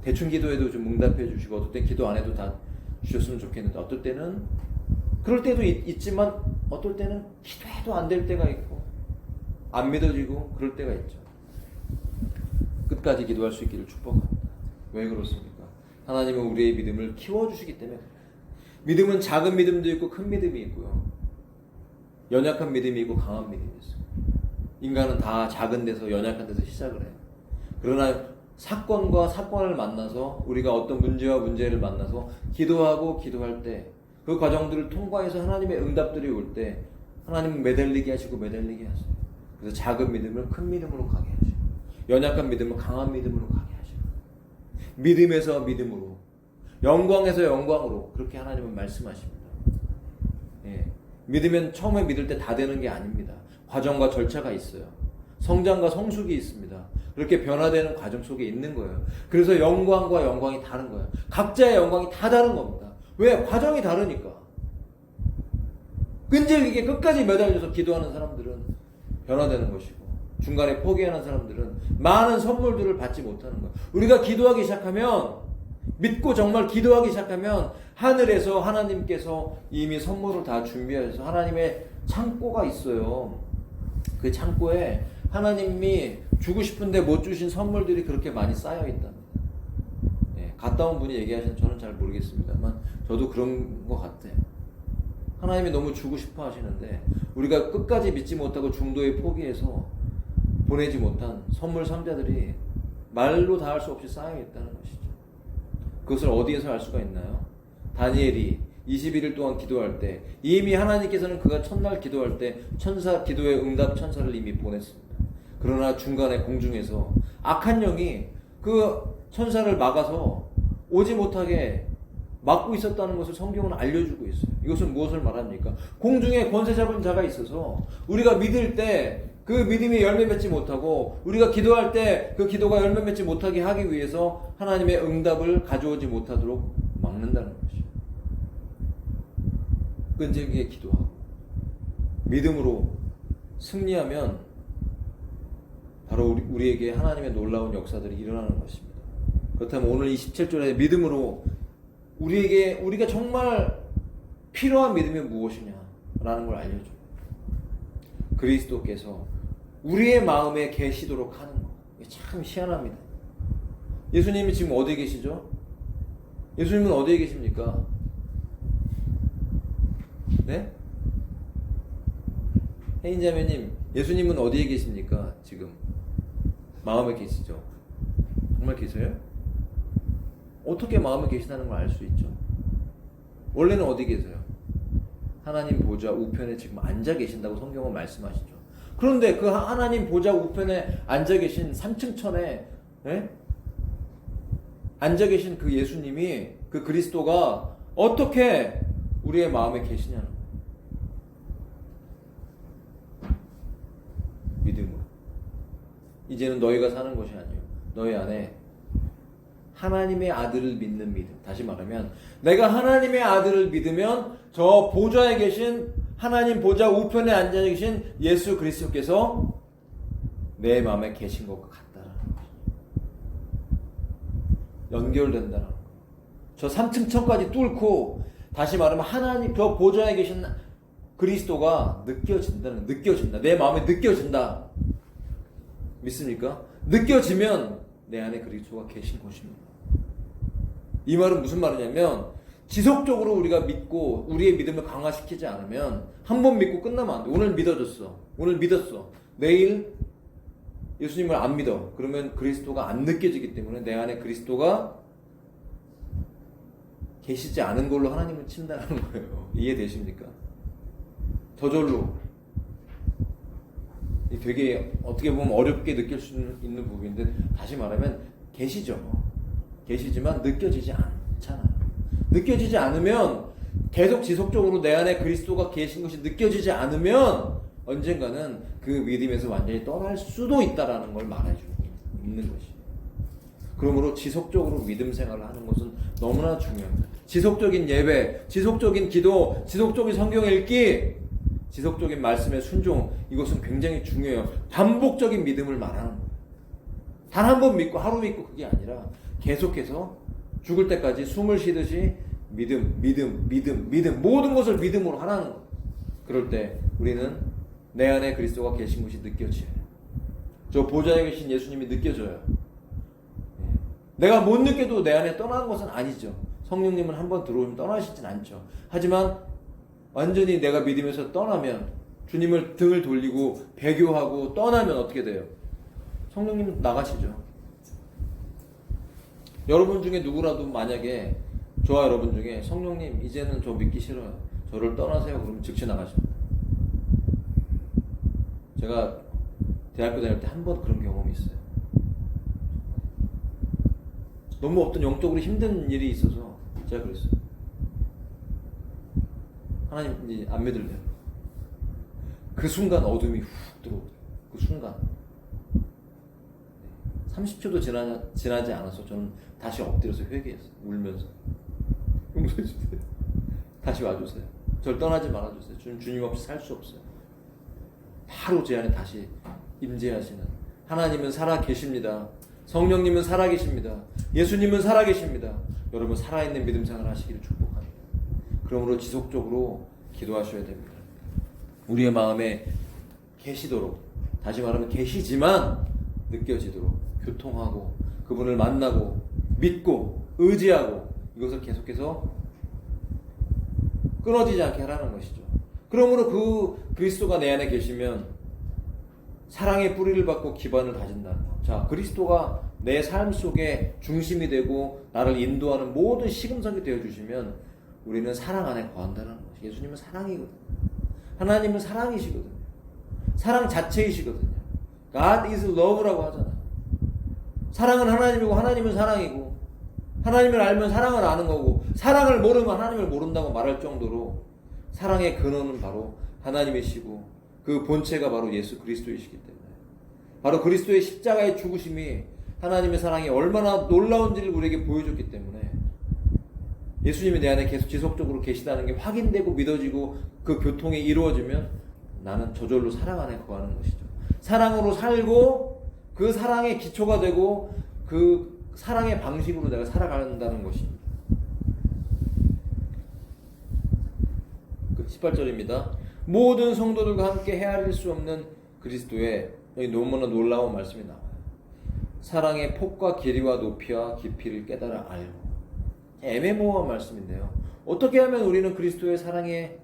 대충 기도해도 좀 응답해 주시고 어떨 땐 기도 안 해도 다 주셨으면 좋겠는데 어떨 때는 그럴 때도 있지만 어떨 때는 기도해도 안 될 때가 있고 안 믿어지고 그럴 때가 있죠. 끝까지 기도할 수 있기를 축복합니다. 왜 그렇습니까? 하나님은 우리의 믿음을 키워주시기 때문에 그래요. 믿음은 작은 믿음도 있고 큰 믿음이 있고요. 연약한 믿음이 있고 강한 믿음이 있어요. 인간은 다 작은 데서 연약한 데서 시작을 해요. 그러나 사건과 사건을 만나서 우리가 어떤 문제와 문제를 만나서 기도하고 기도할 때 그 과정들을 통과해서 하나님의 응답들이 올 때 하나님은 매달리게 하시고 매달리게 하세요. 그래서 작은 믿음을 큰 믿음으로 가게 하시고 연약한 믿음을 강한 믿음으로 가게 하시고 믿음에서 믿음으로 영광에서 영광으로 그렇게 하나님은 말씀하십니다. 믿으면 처음에 믿을 때 다 되는 게 아닙니다. 과정과 절차가 있어요. 성장과 성숙이 있습니다. 그렇게 변화되는 과정 속에 있는 거예요. 그래서 영광과 영광이 다른 거예요. 각자의 영광이 다 다른 겁니다. 왜? 과정이 다르니까. 끈질기게 끝까지 매달려서 기도하는 사람들은 변화되는 것이고 중간에 포기하는 사람들은 많은 선물들을 받지 못하는 거예요. 우리가 기도하기 시작하면 믿고 정말 기도하기 시작하면 하늘에서 하나님께서 이미 선물을 다 준비하셔서 하나님의 창고가 있어요. 그 창고에 하나님이 주고 싶은데 못 주신 선물들이 그렇게 많이 쌓여 있답니다. 갔다 온 분이 얘기하시는 저는 잘 모르겠습니다만 저도 그런 것 같아요. 하나님이 너무 주고 싶어 하시는데 우리가 끝까지 믿지 못하고 중도에 포기해서 보내지 못한 선물 상자들이 말로 다 할 수 없이 쌓여 있다는 것이죠. 그것을 어디에서 알 수가 있나요? 다니엘이 21일 동안 기도할 때 이미 하나님께서는 그가 첫날 기도할 때 기도의 응답 천사를 이미 보냈습니다. 그러나 중간에 공중에서 악한 영이 그 천사를 막아서 오지 못하게 막고 있었다는 것을 성경은 알려주고 있어요. 이것은 무엇을 말합니까? 공중에 권세 잡은 자가 있어서 우리가 믿을 때 그 믿음이 열매 맺지 못하고 우리가 기도할 때 그 기도가 열매 맺지 못하게 하기 위해서 하나님의 응답을 가져오지 못하도록 막는다는 것이죠. 끈질기게 기도하고 믿음으로 승리하면 바로 우리에게 하나님의 놀라운 역사들이 일어나는 것입니다. 그렇다면 오늘 27절에 믿음으로 우리가 정말 필요한 믿음이 무엇이냐라는 걸 알려줘요. 그리스도께서 우리의 마음에 계시도록 하는 것. 이게 참 희한합니다. 예수님이 지금 어디에 계시죠? 예수님은 어디에 계십니까? 네? 혜인자매님, 예수님은 어디에 계십니까? 지금 마음에 계시죠? 정말 계세요? 어떻게 마음에 계시다는 걸 알 수 있죠? 원래는 어디 계세요? 하나님 보좌 우편에 지금 앉아 계신다고 성경은 말씀하시죠. 그런데 그 하나님 보좌 우편에 앉아 계신 3층 천에 앉아 계신 그 예수님이, 그 그리스도가 어떻게 우리의 마음에 계시냐는 거예요. 믿음으로. 이제는 너희가 사는 것이 아니에요. 너희 안에 하나님의 아들을 믿는 믿음. 다시 말하면 내가 하나님의 아들을 믿으면 저 보좌에 계신 하나님 보좌 우편에 앉아 계신 예수 그리스도께서 내 마음에 계신 것과 같다라는 거죠. 연결된다는 거예요. 저 3층 천까지 뚫고, 다시 말하면 하나님 저 보좌에 계신 그리스도가 느껴진다. 내 마음에 느껴진다. 믿습니까? 느껴지면 내 안에 그리스도가 계신 것입니다. 이 말은 무슨 말이냐면, 지속적으로 우리가 믿고 우리의 믿음을 강화시키지 않으면, 한 번 믿고 끝나면 안 돼. 오늘 믿었어. 내일 예수님을 안 믿어. 그러면 그리스도가 안 느껴지기 때문에 내 안에 그리스도가 계시지 않은 걸로 하나님은 친다는 거예요. 이해되십니까? 저절로. 되게 어떻게 보면 어렵게 느낄 수 있는 부분인데, 다시 말하면 계시지만 느껴지지 않잖아요. 느껴지지 않으면, 계속 지속적으로 내 안에 그리스도가 계신 것이 느껴지지 않으면 언젠가는 그 믿음에서 완전히 떠날 수도 있다라는 걸 말해주고 있는 것이. 그러므로 지속적으로 믿음 생활을 하는 것은 너무나 중요합니다. 지속적인 예배, 지속적인 기도, 지속적인 성경 읽기, 지속적인 말씀의 순종, 이것은 굉장히 중요해요. 반복적인 믿음을 말하는 거예요. 단 한 번 믿고 하루 믿고 그게 아니라 계속해서 죽을 때까지 숨을 쉬듯이 믿음, 모든 것을 믿음으로 하라는 거예요. 그럴 때 우리는 내 안에 그리스도가 계신 것이 느껴져요. 저 보좌에 계신 예수님이 느껴져요. 내가 못 느껴도 내 안에 떠나는 것은 아니죠. 성령님은 한번 들어오면 떠나시진 않죠. 하지만 완전히 내가 믿음에서 떠나면, 주님을 등을 돌리고 배교하고 떠나면 어떻게 돼요? 성령님은 나가시죠. 여러분 중에 누구라도 만약에 저와 여러분 중에 성령님 이제는 저 믿기 싫어요, 저를 떠나세요, 그러면 즉시 나가십니다. 제가 대학교 다닐 때 한 번 그런 경험이 있어요. 너무 어떤 영적으로 힘든 일이 있어서 제가 그랬어요. 하나님 이제 안 믿을래요. 그 순간 어둠이 훅 들어오고, 그 순간 30초도 지나지 않아서 저는 다시 엎드려서 회개했어요. 울면서 용서해주세요, 다시 와주세요, 저를 떠나지 말아주세요, 주님 없이 살 수 없어요. 바로 제 안에 다시 임재하시는 하나님은 살아계십니다. 성령님은 살아계십니다. 예수님은 살아계십니다. 여러분 살아있는 믿음 생활 하시기를 축복합니다. 그러므로 지속적으로 기도하셔야 됩니다. 우리의 마음에 계시도록, 다시 말하면 계시지만 느껴지도록 교통하고, 그분을 만나고 믿고 의지하고, 이것을 계속해서 끊어지지 않게 하라는 것이죠. 그러므로 그 그리스도가 내 안에 계시면 사랑의 뿌리를 받고 기반을 다진다는 것. 자, 그리스도가 내 삶 속에 중심이 되고 나를 인도하는 모든 시금석이 되어주시면 우리는 사랑 안에 거한다는 것. 예수님은 사랑이거든요. 하나님은 사랑이시거든요. 사랑 자체이시거든요. God is love라고 하잖아요. 사랑은 하나님이고 하나님은 사랑이고, 하나님을 알면 사랑을 아는 거고, 사랑을 모르면 하나님을 모른다고 말할 정도로 사랑의 근원은 바로 하나님이시고, 그 본체가 바로 예수 그리스도이시기 때문에, 바로 그리스도의 십자가의 죽으심이 하나님의 사랑이 얼마나 놀라운지를 우리에게 보여줬기 때문에, 예수님이 내 안에 계속 지속적으로 계시다는 게 확인되고 믿어지고 그 교통이 이루어지면 나는 저절로 사랑 안에 거하는 것이죠. 사랑으로 살고 그 사랑의 기초가 되고 그 사랑의 방식으로 내가 살아간다는 것입니다. 18절입니다. 모든 성도들과 함께 헤아릴 수 없는 그리스도의, 여기 너무나 놀라운 말씀이 나와요. 사랑의 폭과 길이와 높이와 깊이를 깨달아 알고. 애매모호한 말씀인데요. 어떻게 하면 우리는 그리스도의 사랑의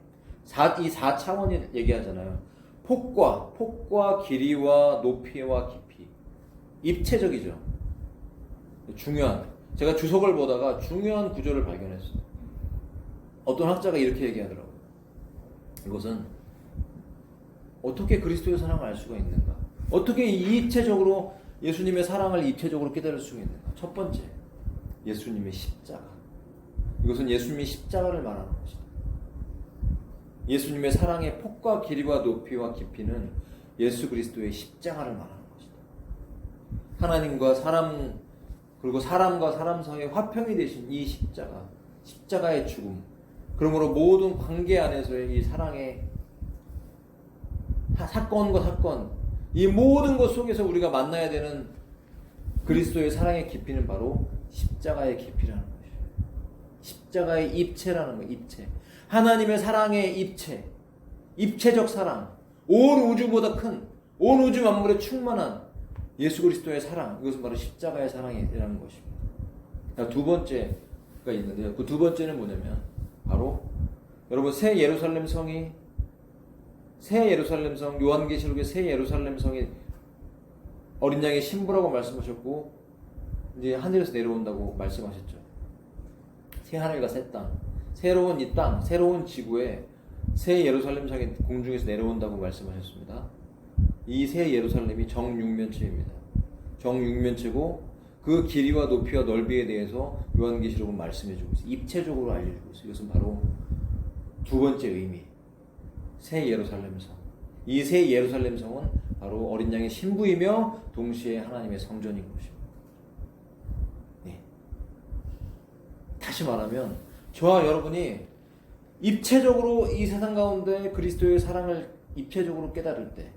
이 4차원이 얘기하잖아요. 폭과 길이와 높이와 깊이. 입체적이죠. 중요한. 제가 주석을 보다가 중요한 구조를 발견했어요. 어떤 학자가 이렇게 얘기하더라고요. 이것은 어떻게 그리스도의 사랑을 알 수가 있는가? 어떻게 입체적으로 예수님의 사랑을 입체적으로 깨달을 수가 있는가? 첫 번째, 예수님의 십자가. 이것은 예수님의 십자가를 말하는 것이다. 예수님의 사랑의 폭과 길이와 높이와 깊이는 예수 그리스도의 십자가를 말하는 것이다. 하나님과 사람, 그리고 사람과 사람 사이의 화평이 되신 이 십자가, 십자가의 죽음. 그러므로 모든 관계 안에서의 이 사랑의 사건과 사건, 이 모든 것 속에서 우리가 만나야 되는 그리스도의 사랑의 깊이는 바로 십자가의 깊이라는 것이에요. 십자가의 입체라는 거예요. 입체. 하나님의 사랑의 입체. 입체적 사랑. 온 우주보다 큰, 온 우주 만물에 충만한 예수 그리스도의 사랑. 이것은 바로 십자가의 사랑이라는 것입니다. 두 번째가 있는데요. 그 두 번째는 뭐냐면 바로 여러분 새 예루살렘 성이 요한계시록의 새 예루살렘 성이 어린 양의 신부라고 말씀하셨고 이제 하늘에서 내려온다고 말씀하셨죠. 새 하늘과 새 땅, 새로운 이 땅, 새로운 지구에 새 예루살렘 성이 공중에서 내려온다고 말씀하셨습니다. 이 새 예루살렘이 정육면체입니다. 정육면체고 그 길이와 높이와 넓이에 대해서 요한계시록은 말씀해주고 있어요. 입체적으로 알려주고 있어요. 이것은 바로 두 번째 의미, 새 예루살렘 성. 이 새 예루살렘 성은 바로 어린 양의 신부이며 동시에 하나님의 성전인 것입니다. 네. 다시 말하면 저와 여러분이 입체적으로 이 세상 가운데 그리스도의 사랑을 입체적으로 깨달을 때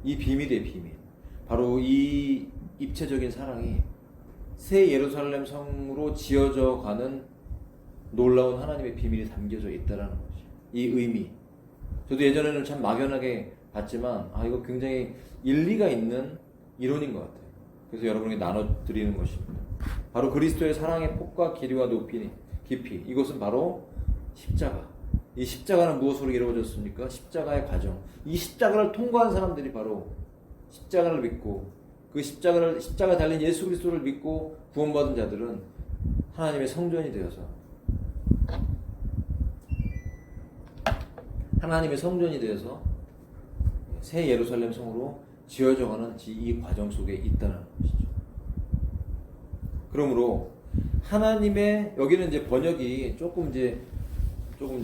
이 비밀의 비밀, 바로 이 입체적인 사랑이 새 예루살렘 성으로 지어져 가는 놀라운 하나님의 비밀이 담겨져 있다는 것이에요. 이 의미. 저도 예전에는 참 막연하게 봤지만 이거 굉장히 일리가 있는 이론인 것 같아요. 그래서 여러분에게 나눠드리는 것입니다. 바로 그리스도의 사랑의 폭과 길이와 높이, 깊이. 이것은 바로 십자가. 이 십자가는 무엇으로 이루어졌습니까? 십자가의 과정. 이 십자가를 통과한 사람들이 바로 십자가를 믿고 그 십자가 달린 예수 그리스도를 믿고 구원받은 자들은 하나님의 성전이 되어서 새 예루살렘 성으로 지어져가는 이 과정 속에 있다는 것이죠. 그러므로 하나님의 여기는 이제 번역이 조금 이제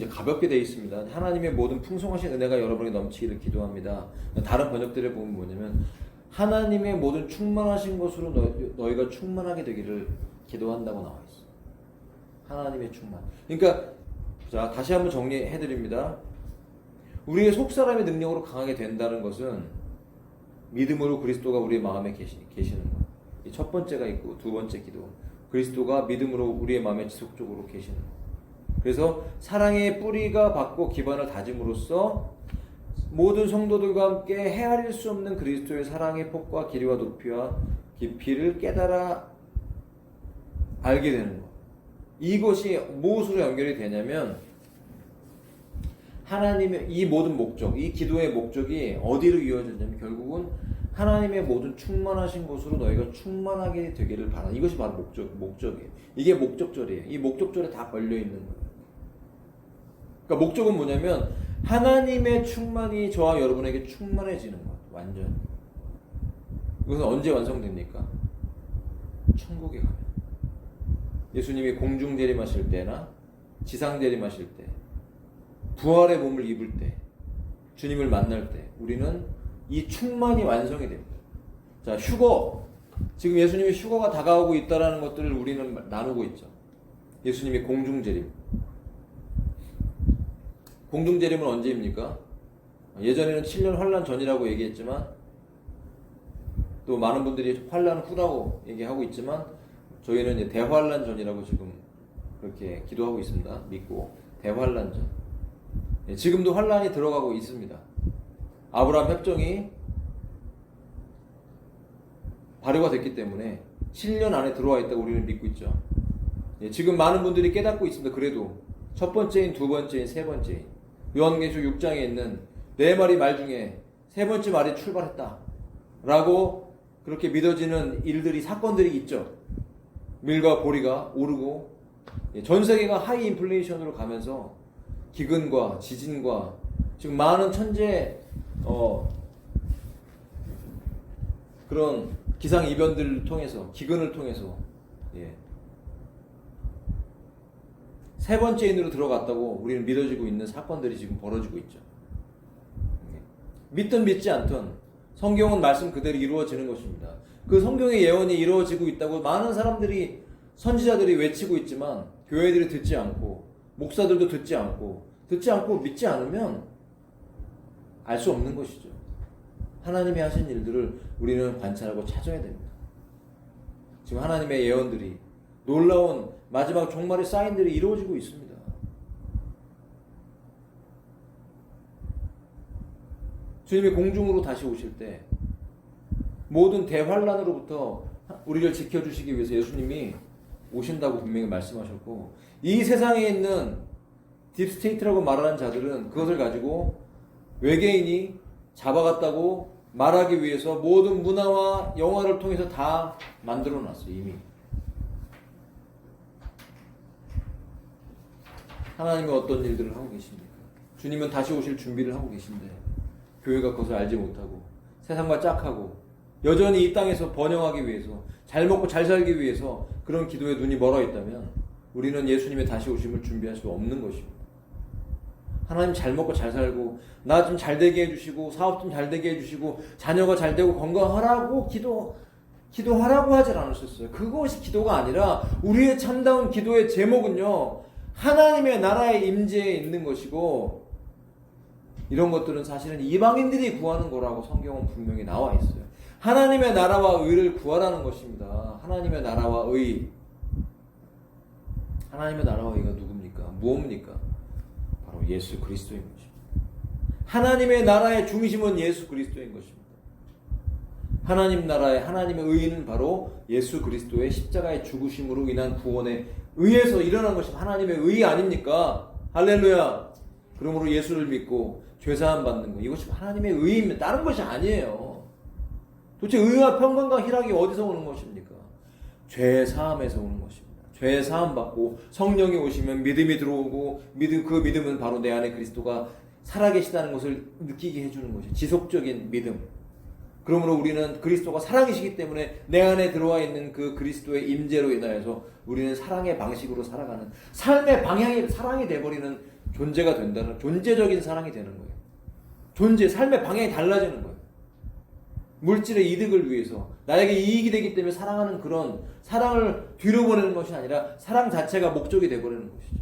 가볍게 되어 있습니다. 하나님의 모든 풍성하신 은혜가 여러분에게 넘치기를 기도합니다. 다른 번역들을 보면 뭐냐면 하나님의 모든 충만하신 것으로 너희가 충만하게 되기를 기도한다고 나와 있어. 하나님의 충만. 그러니까 자 다시 한번 정리해 드립니다. 우리의 속사람의 능력으로 강하게 된다는 것은 믿음으로 그리스도가 우리의 마음에 계시는 것. 이 첫 번째가 있고 두 번째 기도. 그리스도가 믿음으로 우리의 마음에 지속적으로 계시는 것. 그래서 사랑의 뿌리가 받고 기반을 다짐으로써 모든 성도들과 함께 헤아릴 수 없는 그리스도의 사랑의 폭과 길이와 높이와 깊이를 깨달아 알게 되는 것. 이것이 무엇으로 연결이 되냐면 하나님의 이 모든 목적, 이 기도의 목적이 어디로 이어졌냐면 결국은 하나님의 모든 충만하신 곳으로 너희가 충만하게 되기를 바라는 이것이 바로 목적이에요. 이게 목적절이에요. 이 목적절에 다 걸려있는 거예요. 그러니까 목적은 뭐냐면 하나님의 충만이 저와 여러분에게 충만해지는 것. 완전. 이것은 언제 완성됩니까? 천국에 가면. 예수님이 공중 재림하실 때나 지상 재림하실 때, 부활의 몸을 입을 때, 주님을 만날 때 우리는 이 충만이 완성이 됩니다. 자, 휴거. 지금 예수님의 휴거가 다가오고 있다는 것들을 우리는 나누고 있죠. 예수님의 공중 재림. 공중 재림은 언제입니까? 예전에는 7년 환란 전이라고 얘기했지만 또 많은 분들이 환란 후라고 얘기하고 있지만 저희는 이제 대환란 전이라고 지금 그렇게 기도하고 있습니다. 믿고 대환란 전. 지금도 환란이 들어가고 있습니다. 아브라함 협정이 발효가 됐기 때문에 7년 안에 들어와 있다고 우리는 믿고 있죠. 예, 지금 많은 분들이 깨닫고 있습니다. 그래도 첫 번째인, 두 번째인, 세 번째인 요한계시록 6장에 있는 네 마리 말 중에 세 번째 말이 출발했다 라고 그렇게 믿어지는 일들이, 사건들이 있죠. 밀과 보리가 오르고 전 세계가 하이 인플레이션으로 가면서 기근과 지진과 지금 많은 천재 그런 기상 이변들을 통해서, 기근을 통해서 세 번째 인으로 들어갔다고 우리는 믿어지고 있는 사건들이 지금 벌어지고 있죠. 믿든 믿지 않든 성경은 말씀 그대로 이루어지는 것입니다. 그 성경의 예언이 이루어지고 있다고 많은 사람들이, 선지자들이 외치고 있지만 교회들이 듣지 않고, 목사들도 듣지 않고 믿지 않으면 알 수 없는 것이죠. 하나님이 하신 일들을 우리는 관찰하고 찾아야 됩니다. 지금 하나님의 예언들이, 놀라운 마지막 종말의 사인들이 이루어지고 있습니다. 주님이 공중으로 다시 오실 때 모든 대환란으로부터 우리를 지켜주시기 위해서 예수님이 오신다고 분명히 말씀하셨고, 이 세상에 있는 딥스테이트라고 말하는 자들은 그것을 가지고 외계인이 잡아갔다고 말하기 위해서 모든 문화와 영화를 통해서 다 만들어 놨어요. 이미 하나님은 어떤 일들을 하고 계십니까? 주님은 다시 오실 준비를 하고 계신데 교회가 그것을 알지 못하고 세상과 짝하고 여전히 이 땅에서 번영하기 위해서, 잘 먹고 잘 살기 위해서 그런 기도에 눈이 멀어 있다면 우리는 예수님의 다시 오심을 준비할 수 없는 것입니다. 하나님 잘 먹고 잘 살고 나 좀 잘 되게 해주시고 사업 좀 잘 되게 해주시고 자녀가 잘 되고 건강하라고 기도하라고 하질 않으셨어요. 그것이 기도가 아니라 우리의 참다운 기도의 제목은요, 하나님의 나라의 임재에 있는 것이고, 이런 것들은 사실은 이방인들이 구하는 거라고 성경은 분명히 나와 있어요. 하나님의 나라와 의를 구하라는 것입니다. 하나님의 나라와 의. 하나님의 나라와 의가 누굽니까? 무엇입니까? 바로 예수 그리스도인 것입니다. 하나님의 나라의 중심은 예수 그리스도인 것입니다. 하나님 나라의, 하나님의 의는 바로 예수 그리스도의 십자가의 죽으심으로 인한 구원에 의해서 일어난 것이 하나님의 의 아닙니까? 할렐루야. 그러므로 예수를 믿고 죄사함 받는 것, 이것이 하나님의 의입니다. 다른 것이 아니에요. 도대체 의와 평강과 희락이 어디서 오는 것입니까? 죄사함에서 오는 것입니다. 죄사함 받고 성령이 오시면 믿음이 들어오고, 그 믿음은 바로 내 안에 그리스도가 살아계시다는 것을 느끼게 해주는 것이 지속적인 믿음. 그러므로 우리는 그리스도가 사랑이시기 때문에 내 안에 들어와 있는 그 그리스도의 임재로 인하여서 우리는 사랑의 방식으로 살아가는, 삶의 방향이 사랑이 돼버리는 존재가 된다는, 존재적인 사랑이 되는 거예요. 삶의 방향이 달라지는 거예요. 물질의 이득을 위해서 나에게 이익이 되기 때문에 사랑하는 그런 사랑을 뒤로 보내는 것이 아니라 사랑 자체가 목적이 돼버리는 것이죠.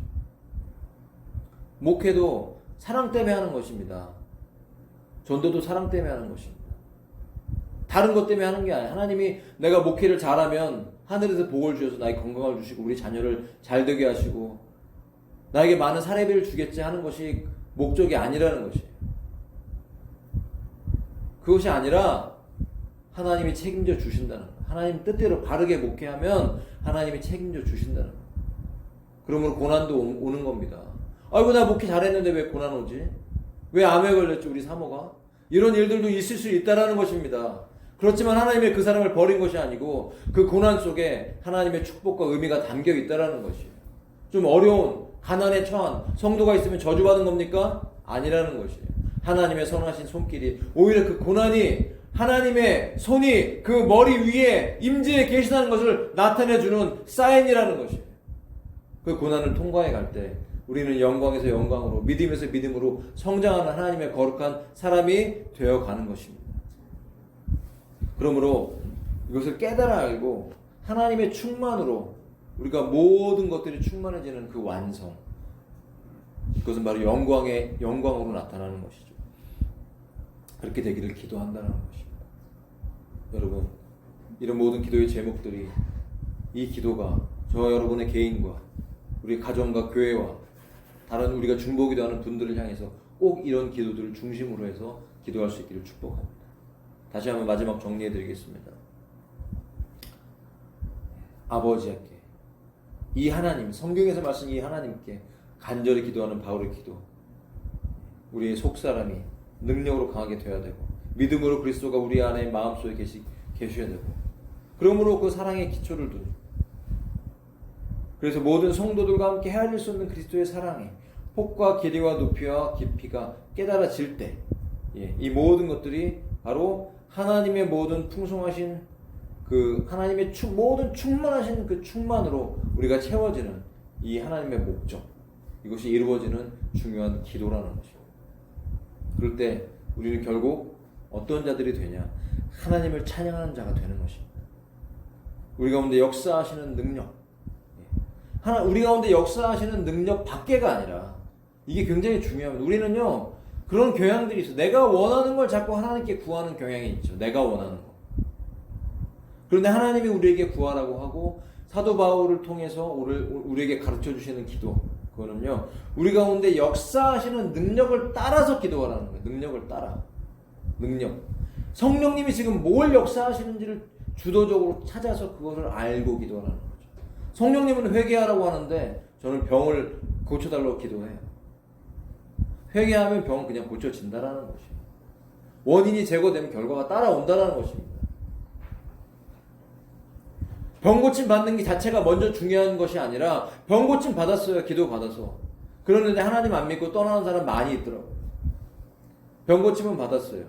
목회도 사랑 때문에 하는 것입니다. 전도도 사랑 때문에 하는 것입니다. 다른 것 때문에 하는 게 아니에요. 하나님이 내가 목회를 잘하면 하늘에서 복을 주셔서 나에게 건강을 주시고 우리 자녀를 잘 되게 하시고 나에게 많은 사례비를 주겠지 하는 것이 목적이 아니라는 것이에요. 그것이 아니라 하나님이 책임져 주신다는 거예요. 하나님 뜻대로 바르게 목회하면 하나님이 책임져 주신다는 거예요. 그러므로 고난도 오는 겁니다. 아이고 나 목회 잘했는데 왜 고난 오지? 왜 암에 걸렸지 우리 사모가? 이런 일들도 있을 수 있다라는 것입니다. 그렇지만 하나님의 그 사람을 버린 것이 아니고 그 고난 속에 하나님의 축복과 의미가 담겨 있다라는 것이에요. 좀 어려운 가난에 처한 성도가 있으면 저주받은 겁니까? 아니라는 것이에요. 하나님의 선하신 손길이, 오히려 그 고난이 하나님의 손이 그 머리 위에 임재해 계시다는 것을 나타내주는 사인이라는 것이에요. 그 고난을 통과해 갈 때 우리는 영광에서 영광으로, 믿음에서 믿음으로 성장하는 하나님의 거룩한 사람이 되어가는 것입니다. 그러므로 이것을 깨달아 알고 하나님의 충만으로 우리가 모든 것들이 충만해지는 그 완성, 그것은 바로 영광으로 나타나는 것이죠. 그렇게 되기를 기도한다는 것입니다. 여러분, 이런 모든 기도의 제목들이, 이 기도가 저와 여러분의 개인과 우리 가정과 교회와 다른 우리가 중보기도 하는 분들을 향해서 꼭 이런 기도들을 중심으로 해서 기도할 수 있기를 축복합니다. 다시 한번 마지막 정리해 드리겠습니다. 아버지께, 이 하나님, 성경에서 말씀 이 하나님께 간절히 기도하는 바울의 기도, 우리의 속사람이 능력으로 강하게 되어야 되고 믿음으로 그리스도가 우리 안에 마음속에 계셔야 되고, 그러므로 그 사랑의 기초를 두는, 그래서 모든 성도들과 함께 헤아릴 수 없는 그리스도의 사랑이 폭과 길이와 높이와 깊이가 깨달아질 때, 이 모든 것들이 바로 하나님의 모든 풍성하신 그 하나님의 모든 충만하신 그 충만으로 우리가 채워지는 이 하나님의 목적, 이것이 이루어지는 중요한 기도라는 것입니다. 그럴 때 우리는 결국 어떤 자들이 되냐? 하나님을 찬양하는 자가 되는 것입니다. 우리 가운데 역사하시는 능력, 우리 가운데 역사하시는 능력 밖에가 아니라, 이게 굉장히 중요합니다. 우리는요, 그런 경향들이 있어. 내가 원하는 걸 자꾸 하나님께 구하는 경향이 있죠. 내가 원하는 거. 그런데 하나님이 우리에게 구하라고 하고 사도 바울을 통해서 우리에게 가르쳐 주시는 기도, 그거는요, 우리 가운데 역사하시는 능력을 따라서 기도하라는 거예요. 능력을 따라. 능력. 성령님이 지금 뭘 역사하시는지를 주도적으로 찾아서 그것을 알고 기도하라는 거죠. 성령님은 회개하라고 하는데 저는 병을 고쳐달라고 기도해요. 회개하면 병은 그냥 고쳐진다라는 것이에요. 원인이 제거되면 결과가 따라온다라는 것입니다. 병 고침 받는 게 자체가 먼저 중요한 것이 아니라, 병 고침 받았어요. 기도 받아서. 그런데 하나님 안 믿고 떠나는 사람 많이 있더라고요. 병 고침은 받았어요.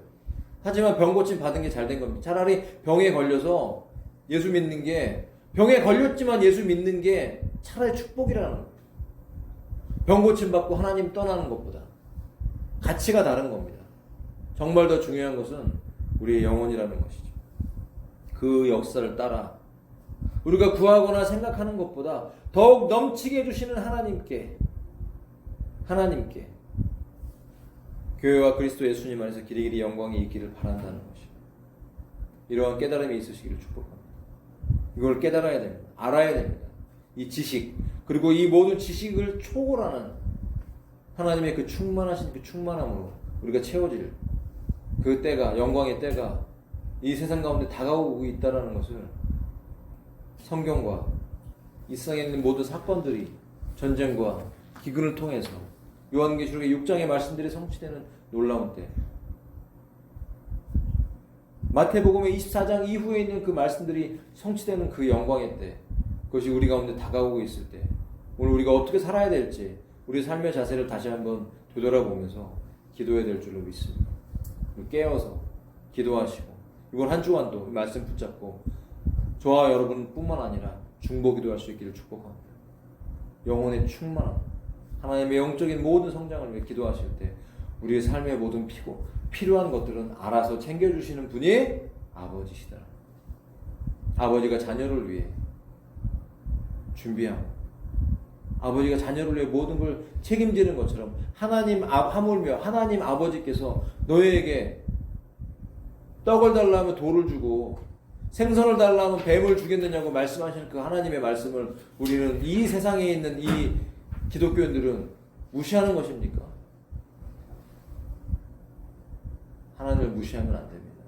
하지만 병 고침 받은 게 잘 된 겁니다. 차라리 병에 걸려서 예수 믿는 게, 병에 걸렸지만 예수 믿는 게 차라리 축복이라는 거예요. 병 고침 받고 하나님 떠나는 것보다 가치가 다른 겁니다. 정말 더 중요한 것은 우리의 영혼이라는 것이죠. 그 역사를 따라 우리가 구하거나 생각하는 것보다 더욱 넘치게 해주시는 하나님께 교회와 그리스도 예수님 안에서 길이길이 영광이 있기를 바란다는 것입니다. 이러한 깨달음이 있으시기를 축복합니다. 이걸 깨달아야 됩니다. 알아야 됩니다. 이 지식, 그리고 이 모든 지식을 초월하는 하나님의 그 충만하신 그 충만함으로 우리가 채워질 그 때가, 영광의 때가 이 세상 가운데 다가오고 있다는 것을 성경과 이 세상에 있는 모든 사건들이, 전쟁과 기근을 통해서 요한계시록의 6장의 말씀들이 성취되는 놀라운 때, 마태복음의 24장 이후에 있는 그 말씀들이 성취되는 그 영광의 때, 그것이 우리 가운데 다가오고 있을 때, 오늘 우리가 어떻게 살아야 될지 우리 삶의 자세를 다시 한번 되돌아보면서 기도해야 될 줄로 믿습니다. 깨어서 기도하시고, 이번 한 주간도 말씀 붙잡고 저와 여러분뿐만 아니라 중보기도 할 수 있기를 축복합니다. 영혼의 충만함, 하나님의 영적인 모든 성장을 위해 기도하실 때 우리의 삶의 모든 필요한 것들은 알아서 챙겨주시는 분이 아버지시다. 아버지가 자녀를 위해 준비하고, 아버지가 자녀를 위해 모든 걸 책임지는 것처럼, 하물며 하나님 아버지께서 너희에게 떡을 달라면 돌을 주고 생선을 달라면 뱀을 주겠느냐고 말씀하시는 그 하나님의 말씀을 우리는 이 세상에 있는 이 기독교인들은 무시하는 것입니까? 하나님을 무시하면 안 됩니다.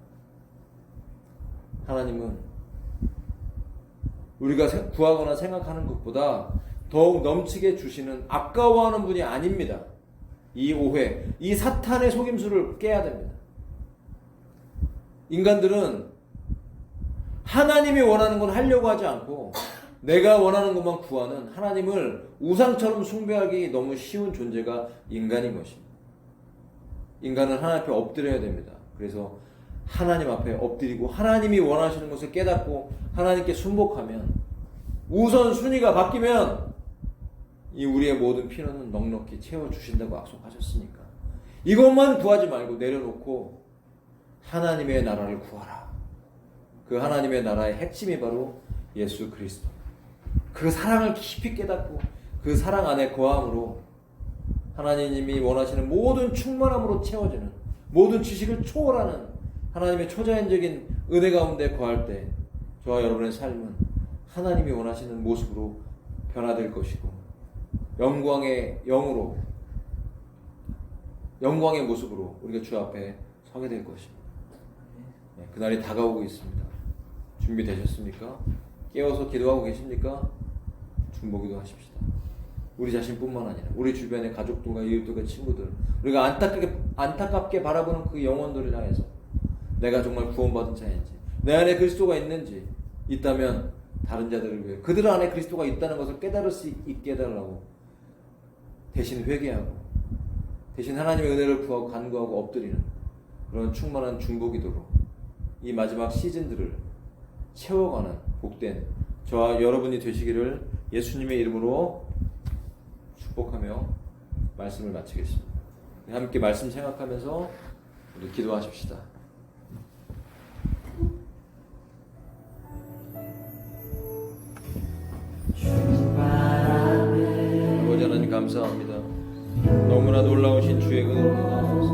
하나님은 우리가 구하거나 생각하는 것보다 더욱 넘치게 주시는, 아까워하는 분이 아닙니다. 이 오해, 이 사탄의 속임수를 깨야 됩니다. 인간들은 하나님이 원하는 건 하려고 하지 않고 내가 원하는 것만 구하는, 하나님을 우상처럼 숭배하기 너무 쉬운 존재가 인간인 것입니다. 인간은 하나님 앞에 엎드려야 됩니다. 그래서 하나님 앞에 엎드리고 하나님이 원하시는 것을 깨닫고 하나님께 순복하면, 우선순위가 바뀌면 이 우리의 모든 필요는 넉넉히 채워주신다고 약속하셨으니까 이것만 구하지 말고 내려놓고 하나님의 나라를 구하라. 그 하나님의 나라의 핵심이 바로 예수 그리스도, 그 사랑을 깊이 깨닫고 그 사랑 안에 거함으로 하나님이 원하시는 모든 충만함으로 채워지는, 모든 지식을 초월하는 하나님의 초자연적인 은혜 가운데 거할 때 저와 여러분의 삶은 하나님이 원하시는 모습으로 변화될 것이고, 영광의 영으로, 영광의 모습으로 우리가 주 앞에 서게 될 것입니다. 그날이 다가오고 있습니다. 준비되셨습니까? 깨워서 기도하고 계십니까? 중보기도 하십시다. 우리 자신뿐만 아니라 우리 주변의 가족들과 이웃들과 친구들, 우리가 안타깝게 바라보는 그 영혼들을 향해서 내가 정말 구원받은 자인지, 내 안에 그리스도가 있는지, 있다면 다른 자들을 위해 그들 안에 그리스도가 있다는 것을 깨달을 수 있게 해달라고 대신 회개하고 대신 하나님의 은혜를 구하고 간구하고 엎드리는 그런 충만한 중보기도로 이 마지막 시즌들을 채워가는 복된 저와 여러분이 되시기를 예수님의 이름으로 축복하며 말씀을 마치겠습니다. 함께 말씀 생각하면서 우리 기도하십시다. 아버지 하나님 감사합니다. 너무나 놀라우신 주의 은혜로 나와서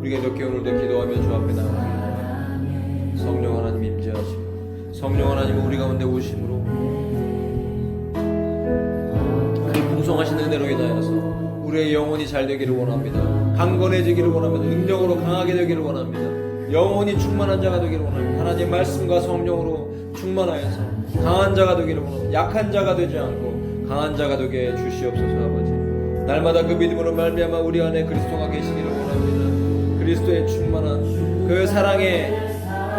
우리가 이렇게 오늘도 기도하며 주 앞에 나갑니다. 성령 하나님 임재하시고 성령 하나님 우리 가운데 오심으로 그 풍성하신 은혜로 인하여서 우리의 영혼이 잘 되기를 원합니다. 강건해지기를 원합니다. 능력으로 강하게 되기를 원합니다. 영혼이 충만한 자가 되기를 원합니다. 하나님 말씀과 성령으로 충만하여서 강한 자가 되기를 원합니다. 약한 자가 되지 않고 강한 자가 되게 주시옵소서. 아버지 날마다 그 믿음으로 말미암아 우리 안에 그리스도가 계시기를 원합니다. 그리스도의 충만한 그 사랑의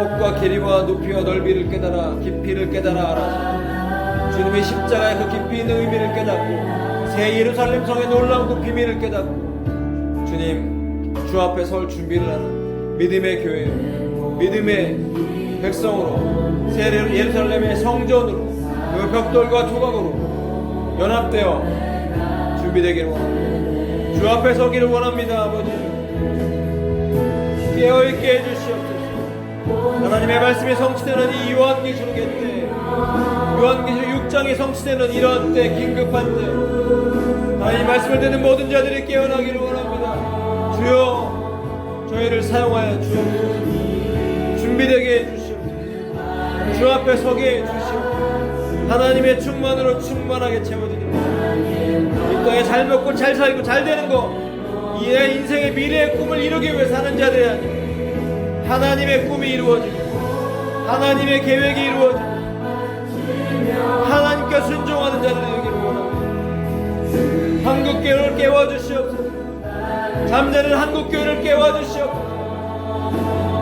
폭과 길이와 높이와 넓이를 깨달아 깊이를 깨달아 알아서 주님의 십자가의 그 깊이 있는 의미를 깨닫고 새 예루살렘 성의 놀라운 그 비밀을 깨닫고 주님 주 앞에 설 준비를 하는 믿음의 교회, 믿음의 백성으로 새 예루살렘의 성전으로 그 벽돌과 조각으로 연합되어 준비되기를 원합니다. 주 앞에 서기를 원합니다. 아버지 깨어있게 해주시옵소서. 하나님의 말씀이 성취되는 이 요한계시록의 때, 요한계시록 6장이 성취되는 이런 때, 긴급한 때 하나님 말씀을 듣는 모든 자들이 깨어나기를 원합니다. 주여 저희를 사용하여 주옵소서. 준비되게 해주시옵소서. 주 앞에 서게 해주시옵소서. 하나님의 충만으로 충만하게 채워드립니다. 이 땅에 잘 먹고 잘 살고 잘 되는 거, 이 인생의 미래의 꿈을 이루기 위해 사는 자들이 아니라 하나님의 꿈이 이루어지고 하나님의 계획이 이루어지고 하나님께 순종하는 자들이 되기를 원합니다. 한국교회를 깨워주시옵소서. 잠자는 한국교회를 깨워주시옵소서.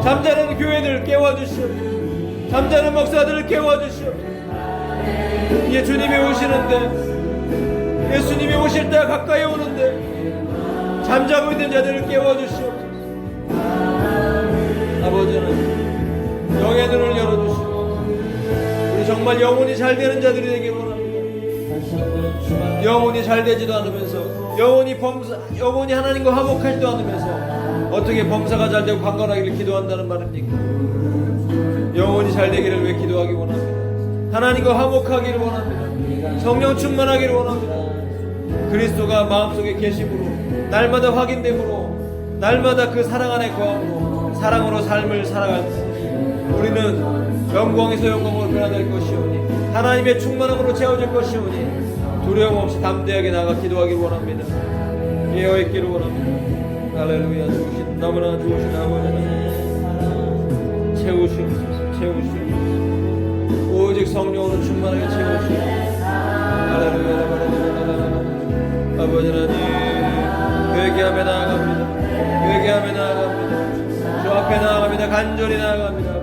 잠자는 교회들을 깨워주시옵소서. 잠자는 목사들을 깨워주시옵소서. 이제 주님이 오시는데, 예수님이 오실 때가 가까이 오는데 잠자고 있는 자들을 깨워주시옵소서. 아버지는 영의 눈을 열어주시고 우리 정말 영혼이 잘 되는 자들이 되기를 원합니다. 영혼이 잘 되지도 않으면서 영혼이 하나님과 화목하지도 않으면서 어떻게 범사가 잘 되고 강건하기를 기도한다는 말입니까? 영혼이 잘 되기를 왜 기도하기 원합니다. 하나님과 화목하기를 원합니다. 성령 충만하기를 원합니다. 그리스도가 마음속에 계심으로 날마다 확인됨으로 날마다 그 사랑 안에 거함으로 사랑으로 삶을 살아갈 때 우리는 영광에서 영광으로 변화될 것이오니 하나님의 충만함으로 채워질 것이오니 두려움 없이 담대하게 나가 기도하기를 원합니다. 깨어있기를 원합니다. 할렐루야. 너무나 좋으신 아버지는 채우시옵소서. 오직 성령으로 충만하게 채우시옵소서. 할렐루야. 아버지 하나님 회개하며 나아갑니다. 주 앞에 나아갑니다. 간절히 나아갑니다.